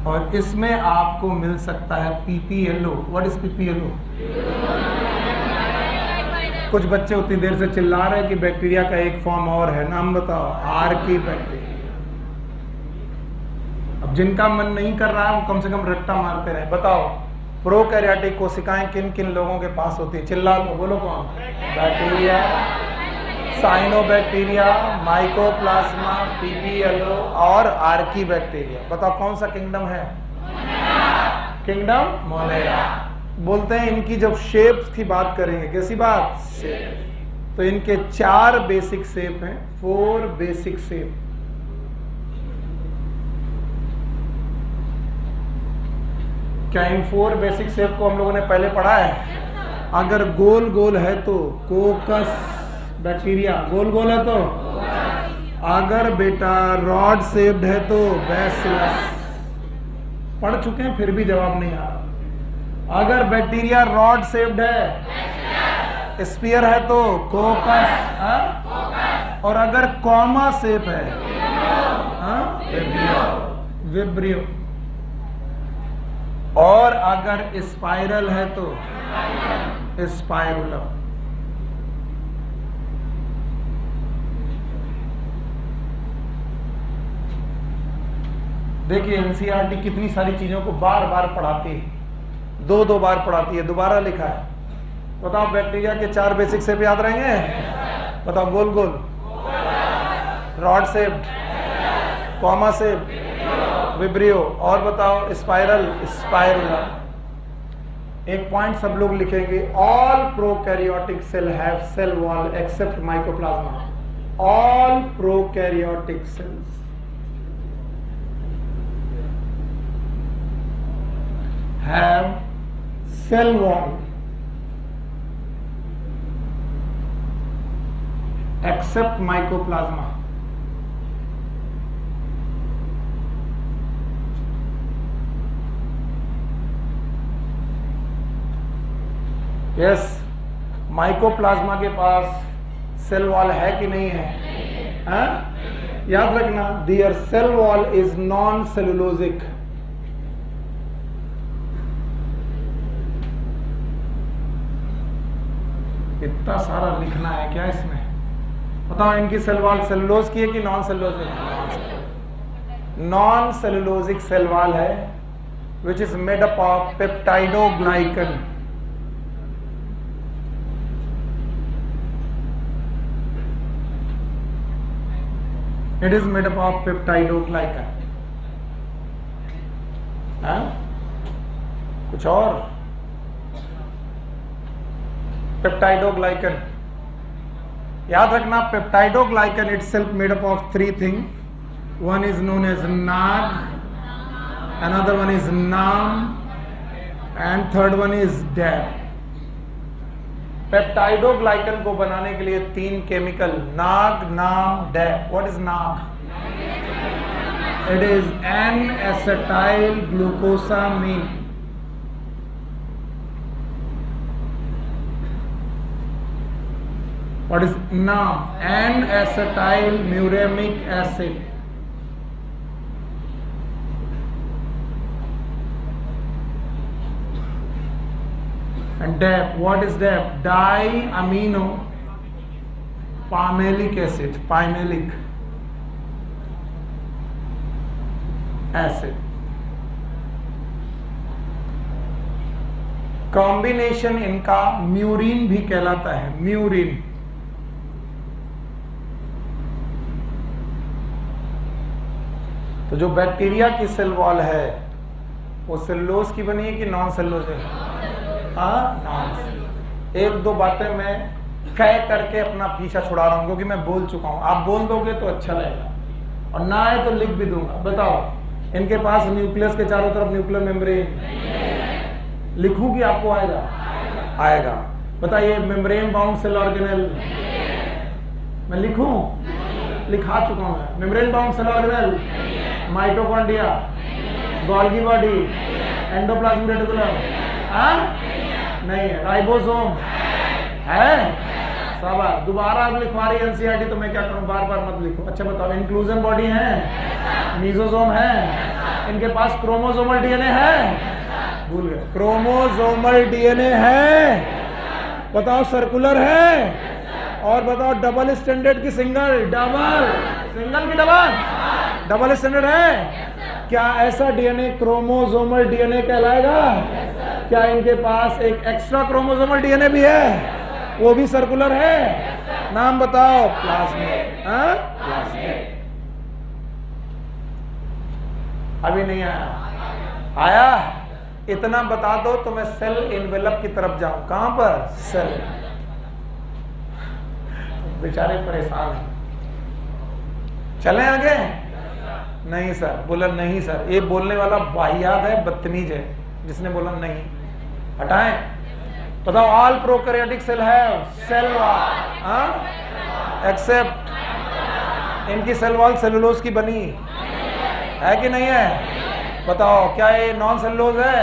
और इसमें आपको मिल सकता है पीपीएलओ। What is PPLO? कुछ बच्चे उतनी देर से चिल्ला रहे हैं कि बैक्टीरिया का एक फॉर्म और है, नाम बताओ। आर्कीबैक्टीरिया। अब जिनका मन नहीं कर रहा है वो कम से कम रट्टा मारते रहे। बताओ प्रोकैरियोटिक कोशिकाएं किन किन लोगों के पास होती है? चिल्ला लो, बोलो कौन? बैक्टीरिया, साइनोबैक्टीरिया, माइकोप्लाज्मा, पीपीएलओ और आर्कीबैक्टीरिया। बताओ कौन सा किंगडम है? Kingdom Monera. बोलते हैं इनकी जब शेप्स की बात करेंगे, कैसी बात? शेप। तो इनके 4 बेसिक शेप हैं, 4 बेसिक शेप। क्या इन 4 बेसिक शेप को हम लोगों ने पहले पढ़ा है? अगर गोल गोल है तो कोकस बैक्टीरिया, गोल गोल है तो। अगर बेटा रॉड शेप्ड है तो बैसिलस। पढ़ चुके हैं फिर भी जवाब नहीं आ रहा। अगर बैक्टीरिया रॉड शेप्ड है, स्फीयर है तो कोकस, और अगर कॉमा शेप है विब्रियो, और अगर स्पाइरल है तो स्पाइरुलम। देखिए एनसीईआरटी कितनी सारी चीजों को बार बार पढ़ाती है, 2-2 बार पढ़ाती है, दोबारा लिखा है। बताओ बैक्टीरिया के 4 बेसिक शेप याद रहेंगे? बताओ गोल गोल, rod shaped, comma shape, vibrio, और बताओ स्पाइरल, स्पाइरुलम। एक पॉइंट सब लोग लिखेंगे, all prokaryotic cell have cell wall except mycoplasma. All prokaryotic cells have cell wall except mycoplasma. Yes, mycoplasma के पास सेल वॉल है कि नहीं है? हाँ? याद रखना, their cell wall is non-cellulosic. इतना सारा लिखना है क्या इसमें? बताओ इनकी सेल वॉल सेलुलोज की है कि नॉन सेलुलोज है? नॉन सेलुलोजिक सेल वॉल है which is made up of peptidoglycan. It is made up of peptidoglycan. कुछ और? पेप्टाइडोग्लाइकन याद रखना, peptidoglycan itself made up of 3 thing. One is known as NAG, another one is NAM, and third one is DAP. Peptidoglycan को बनाने के लिए 3 chemical NAG, NAM, DAP. What is NAG? It is N-acetyl glucosamine. What is NAM? N-acetyl muramic acid. And DAP, what is DAP? Diamino palmalic acid, palmalic acid. Combination इनका murine भी कहलाता है, murine. तो जो बैक्टीरिया की cell wall है वो cellulose की बनी है कि नॉन सेलुलोज है? एक दो बातें मैं कह करके अपना पीछा छुड़ा रहा हूं क्योंकि मैं बोल चुका हूं। आप बोल दोगे तो अच्छा रहेगा और ना आए तो लिख भी दूंगा। बताओ, इनके पास न्यूक्लियस के चारों तरफ न्यूक्लियर मेम्ब्रेन, लिखूं कि आपको आएगा? आएगा। बताइए, मेम्ब्रेन बाउंड सेल ऑर्गेनेल, मैं लिखूं? लिखा चुका हूं मैं। Membrane bound cell organelle, mitochondria, Golgi body, endoplasmic reticulum, नहीं है। राइबोसोम है? सब दोबारा अब लिखवा रही एनसीईआरटी, तो मैं क्या करूं? बार बार मत लिखो। अच्छा बताओ, इंक्लूजन बॉडी है, मीजोसोम है, इनके पास क्रोमोसोमल डीएनए है? भूल गए, क्रोमोसोमल डीएनए है। बताओ, सर्कुलर है? और बताओ, डबल स्टैंडर्ड की सिंगल? डबल, सिंगल की डबल? डबल स्टैंडर्ड है? क्या ऐसा डीएनए क्रोमोसोमल डीएनए कहलाएगा? क्या इनके पास एक एक्स्ट्रा क्रोमोसोमल डीएनए भी है? वो भी सर्कुलर है? नाम बताओ। प्लाज्मिड। प्लाज्मिड। अभी नहीं आया? आया? इतना बता दो तो मैं सेल इनवेलप की तरफ जाऊं। कहां पर? सेल। बेचारे परेशान हैं। चलें आगे? नहीं सर। बोला नहीं सर, ये बोलने वाला वाहियात है, बदतमीज है जिसने बोला नहीं। हटाएं। बताओ, ऑल प्रोकैरियोटिक सेल है सेल वॉल एक्सेप्ट इनकी सेल वॉल सेलुलोज की बनी है कि नहीं है? बताओ, क्या ये नॉन सेलुलोज है?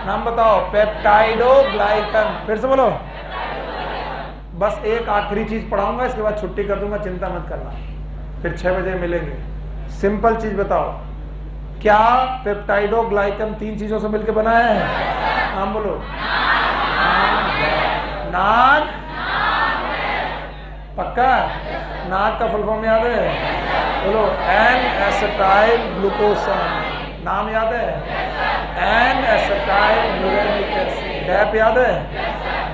नाम बताओ। पेप्टाइडोग्लाइकन। फिर से बोलो। बस एक आखिरी चीज पढ़ाऊंगा, इसके बाद छुट्टी कर दूंगा, चिंता मत करना। फिर 6 बजे मिलेंगे। सिंपल चीज बताओ, क्या पेप्टाइडोग्लाइकन 3 चीजों से मिलकर बना है? नाम बोलो। नाग? पक्का? नाग का फुल फॉर्म याद है? बोलो। N-acetyl glucosamine. नाम याद है? N-acetyl muramic acid। डैप याद है?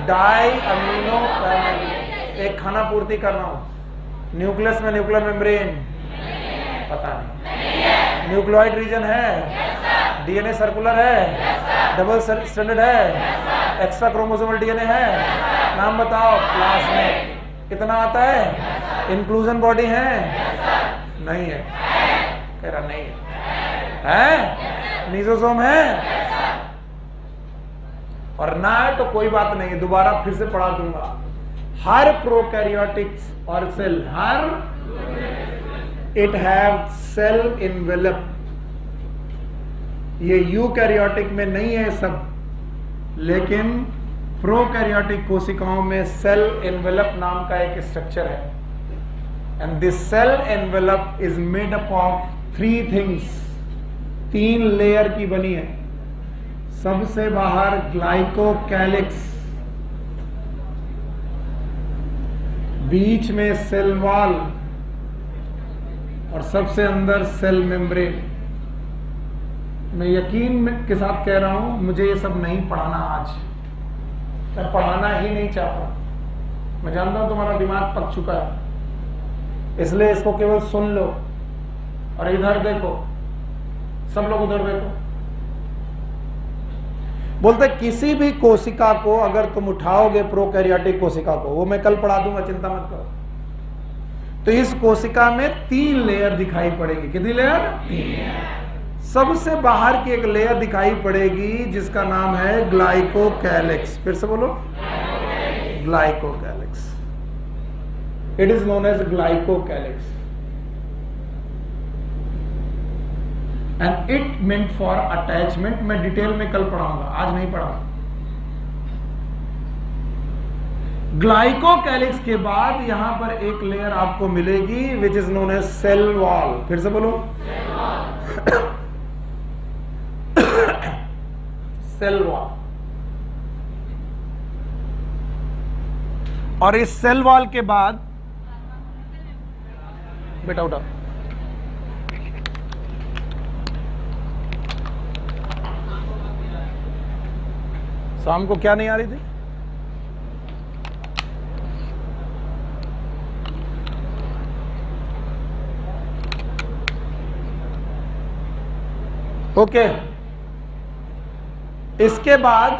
डाइअमीनो पैरामिड। एक खाना पूर्ति कर रहा हूं। न्यूक्लियस में न्यूक्लियर मेम्ब्रेन पता नहीं। न्यूक्लियोइड रीजन है? डीएनए सर्कुलर है? डबल स्टैंडर्ड है? एक्स्ट्रा क्रोमोसोमल डीएनए है? नाम बताओ। प्लाज्मिड। कितना आता है? इंक्लूजन बॉडी है? नहीं है। कह रहा नहीं है। मीजोसोम है? और ना है तो कोई बात नहीं, दोबारा फिर से पढ़ा दूंगा। हर प्रोकैरियोटिक्स और सेल, हर इट हैव सेल इनवेलप। ये यूकैरियोटिक में नहीं है सब, लेकिन प्रोकैरियोटिक कोशिकाओं में सेल इनवेलप नाम का एक स्ट्रक्चर है। And this cell envelope is made up of 3 things. 3 layer की बनी है। सबसे बाहर ग्लाइकोकैलिक्स, बीच में सेल वॉल, और सबसे अंदर सेल मेम्ब्रेन। मैं यकीन के साथ कह रहा हूं, मुझे ये सब नहीं पढ़ाना आज, मैं पढ़ाना ही नहीं चाहता। मैं जानता हूं तुम्हारा दिमाग पक चुका है, इसलिए इसको केवल सुन लो और इधर देखो, सब लोग उधर देखो। बोलते किसी भी कोशिका को अगर तुम उठाओगे, प्रोकैरियोटिक कोशिका को, वो मैं कल पढ़ा दूंगा, चिंता मत करो। तो इस कोशिका में 3 लेयर दिखाई पड़ेगी। कितनी लेयर? 3। सबसे बाहर की एक लेयर दिखाई पड़ेगी जिसका नाम है ग्लाइकोकैलिक्स। फिर से बोलो, glycocalyx. It is known as glycocalyx and it meant for attachment. मैं डिटेल में कल पढ़ाऊंगा, आज नहीं पढ़ाऊंगा। ग्लाइकोकैलिक्स के बाद यहां पर एक लेयर आपको मिलेगी which is known as cell wall. फिर से बोलो, सेल वॉल। और इस सेल वॉल के बाद बेटा उठा, शाम को क्या नहीं आ रही थी? ओके। इसके बाद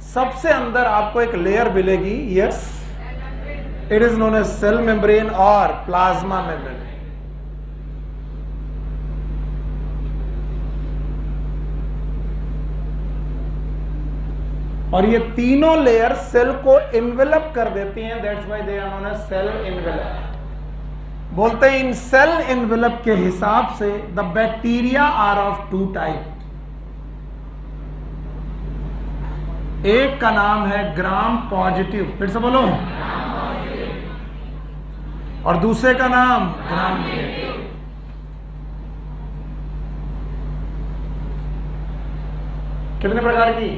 सबसे अंदर आपको एक लेयर मिलेगी, yes, it is known as cell membrane और प्लाज्मा मेम्ब्रेन। और ये तीनों लेयर सेल को इन्वेलप कर देती हैं, that's why they are known as cell envelope. बोलते हैं इन सेल इन्वेलप के हिसाब से the bacteria are of 2 type. एक का नाम है ग्राम पॉजिटिव, फिर से बोलो, और दूसरे का नाम ग्राम नेगेटिव। कितने प्रकार की?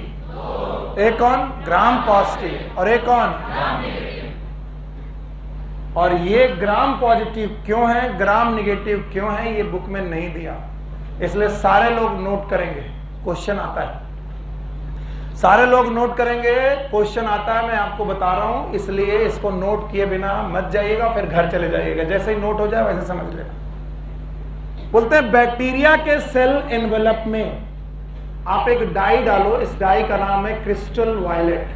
एक कौन? ग्राम पॉजिटिव, और एक कौन? Gram negative. और ये ग्राम पॉजिटिव क्यों है, ग्राम नेगेटिव क्यों है, ये बुक में नहीं दिया, इसलिए सारे लोग नोट करेंगे, क्वेश्चन आता है। सारे लोग नोट करेंगे, क्वेश्चन आता है, मैं आपको बता रहा हूं, इसलिए इसको नोट किए बिना मत जाइएगा, फिर घर चले जाइएगा। जैसे ही नोट हो जाए वैसे समझ लेना। बोलते हैं बैक्टीरिया के सेल एनवेलप में आप एक डाई डालो, इस डाई का नाम है क्रिस्टल वायलेट।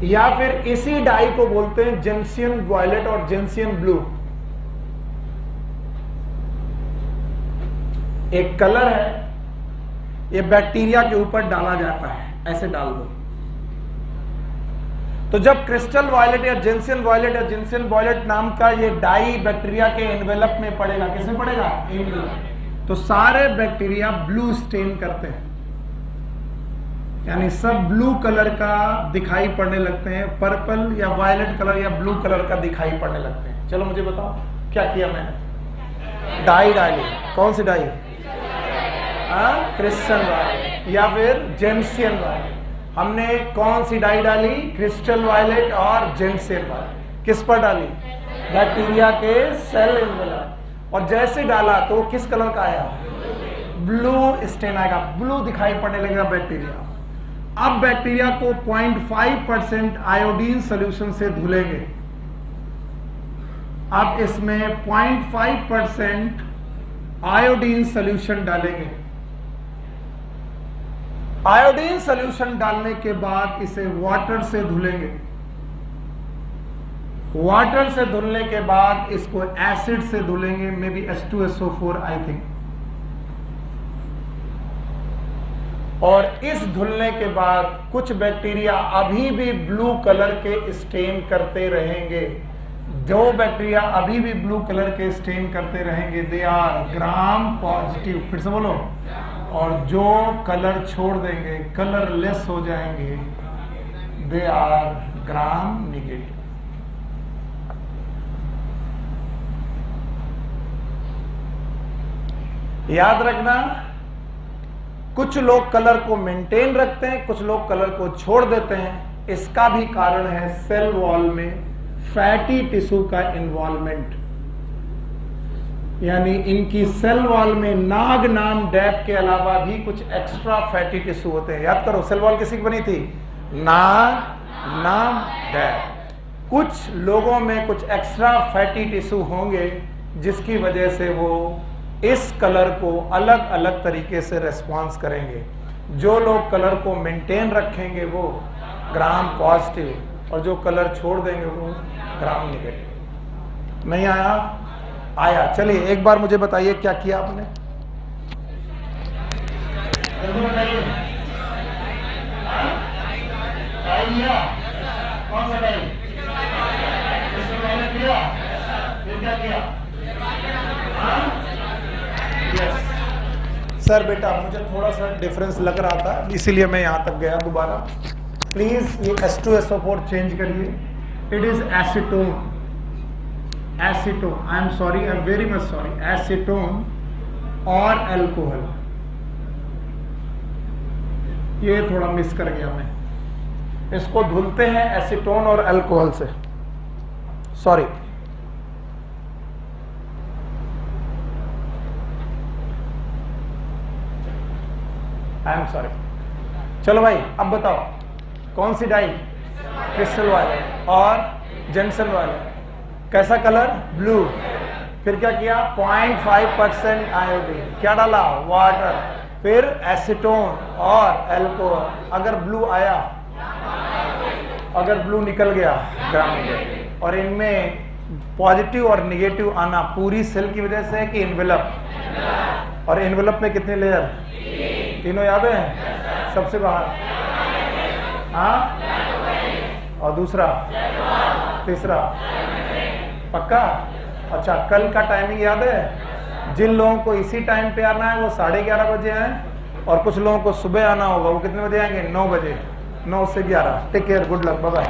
या फिर इसी डाई को बोलते हैं जेंसियन वायलेट और जेंसियन ब्लू। एक कलर है, ये बैक्टीरिया के ऊपर डाला जाता है, ऐसे डाल दो। तो जब क्रिस्टल वायलेट या जेंसियन वायलेट नाम का ये डाई बैक्टीरिया के एनवेलप में पड़ेगा, किसमें पड़ेगा? एनवेलप। तो सारे बैक्टीरिया ब्लू स्टेन करते हैं, यानी सब ब्लू कलर का दिखाई पड़ने लगते हैं, पर्पल या वायलेट कलर या ब्लू कलर का दिखाई पड़ने लगते हैं। चलो मुझे बताओ क्या किया मैंने? डाई डाली। कौन सी डाई? क्रिस्टल वायलेट या फिर जेंसियन वायलेट। हमने कौन सी डाई डाली? क्रिस्टल वायलेट और जेंसियन वायलेट। किस पर डाली? बैक्टीरिया के सेल एनवेलप। और जैसे डाला तो किस कलर का आया? ब्लू स्टेन आएगा, ब्लू दिखाई पड़ने लगेगा बैक्टीरिया। अब बैक्टीरिया को 0.5% आयोडीन सोल्यूशन से धुलेंगे। अब इसमें 0.5% आयोडीन सोल्यूशन डालेंगे। आयोडीन सोल्यूशन डालने के बाद इसे वाटर से धुलेंगे। वाटर से धुलने के बाद इसको एसिड से धुलेंगे, may be H2SO4 I think. और इस धुलने के बाद कुछ बैक्टीरिया अभी भी ब्लू कलर के स्टेन करते रहेंगे। जो बैक्टीरिया अभी भी ब्लू कलर के स्टेन करते रहेंगे दे आर ग्राम पॉजिटिव। फिर से बोलो। और जो कलर छोड़ देंगे, कलर लेस हो जाएंगे, दे आर ग्राम नेगेटिव। याद रखना, कुछ लोग कलर को मेंटेन रखते हैं, कुछ लोग कलर को छोड़ देते हैं। इसका भी कारण है सेल वॉल में फैटी टिश्यू का इन्वॉल्वमेंट, यानी इनकी सेल वॉल में नाग नाम डैप के अलावा भी कुछ एक्स्ट्रा फैटी टिश्यू होते हैं। याद करो, सेल वॉल किसी की बनी थी? नाग नाम डैप। कुछ लोगों में कुछ एक्स्ट्रा फैटी टिश्यू होंगे जिसकी वजह से वो इस कलर को अलग अलग तरीके से रेस्पॉन्स करेंगे। जो लोग कलर को मेंटेन रखेंगे वो ग्राम पॉजिटिव, और जो कलर छोड़ देंगे वो ग्राम नेगेटिव। नहीं आया? आया। चलिए एक बार मुझे बताइए क्या किया आपने? बताइए। कौन सा टाइम? किया? फिर क्या किया? सर बेटा मुझे थोड़ा सा डिफरेंस लग रहा था, इसीलिए मैं यहाँ तक गया दोबारा। प्लीज ये H2SO4 चेंज करिए। It is acetone. Acetone, I am sorry, I am very much sorry, acetone और अल्कोहल। ये थोड़ा मिस कर गया मैं। इसको धुलते हैं एसीटोन और अल्कोहल से। सॉरी। I am sorry. चलो भाई अब बताओ कौन सी डाई? क्रिस्टल वाले और जंक्शन वाले। कैसा कलर? ब्लू। फिर क्या किया? 0.5% आयोडीन। क्या डाला? वाटर। फिर एसीटोन और अल्कोहल। अगर ब्लू आया, अगर ब्लू निकल गया, ग्राम नेगेटिव। और इनमें पॉजिटिव और नेगेटिव आना पूरी सेल की वजह से है कि एनवेलप? और एनवेलप में कितने लेयर? तीनों याद है? सबसे बाहर हाँ, और दूसरा, तीसरा, पक्का? अच्छा, कल का टाइमिंग याद है? जिन लोगों को इसी टाइम पे आना है वो 11:30 बजे आए, और कुछ लोगों को सुबह आना होगा, वो कितने बजे आएंगे? 9 बजे। 9 से 11। Take care, good luck, bye bye.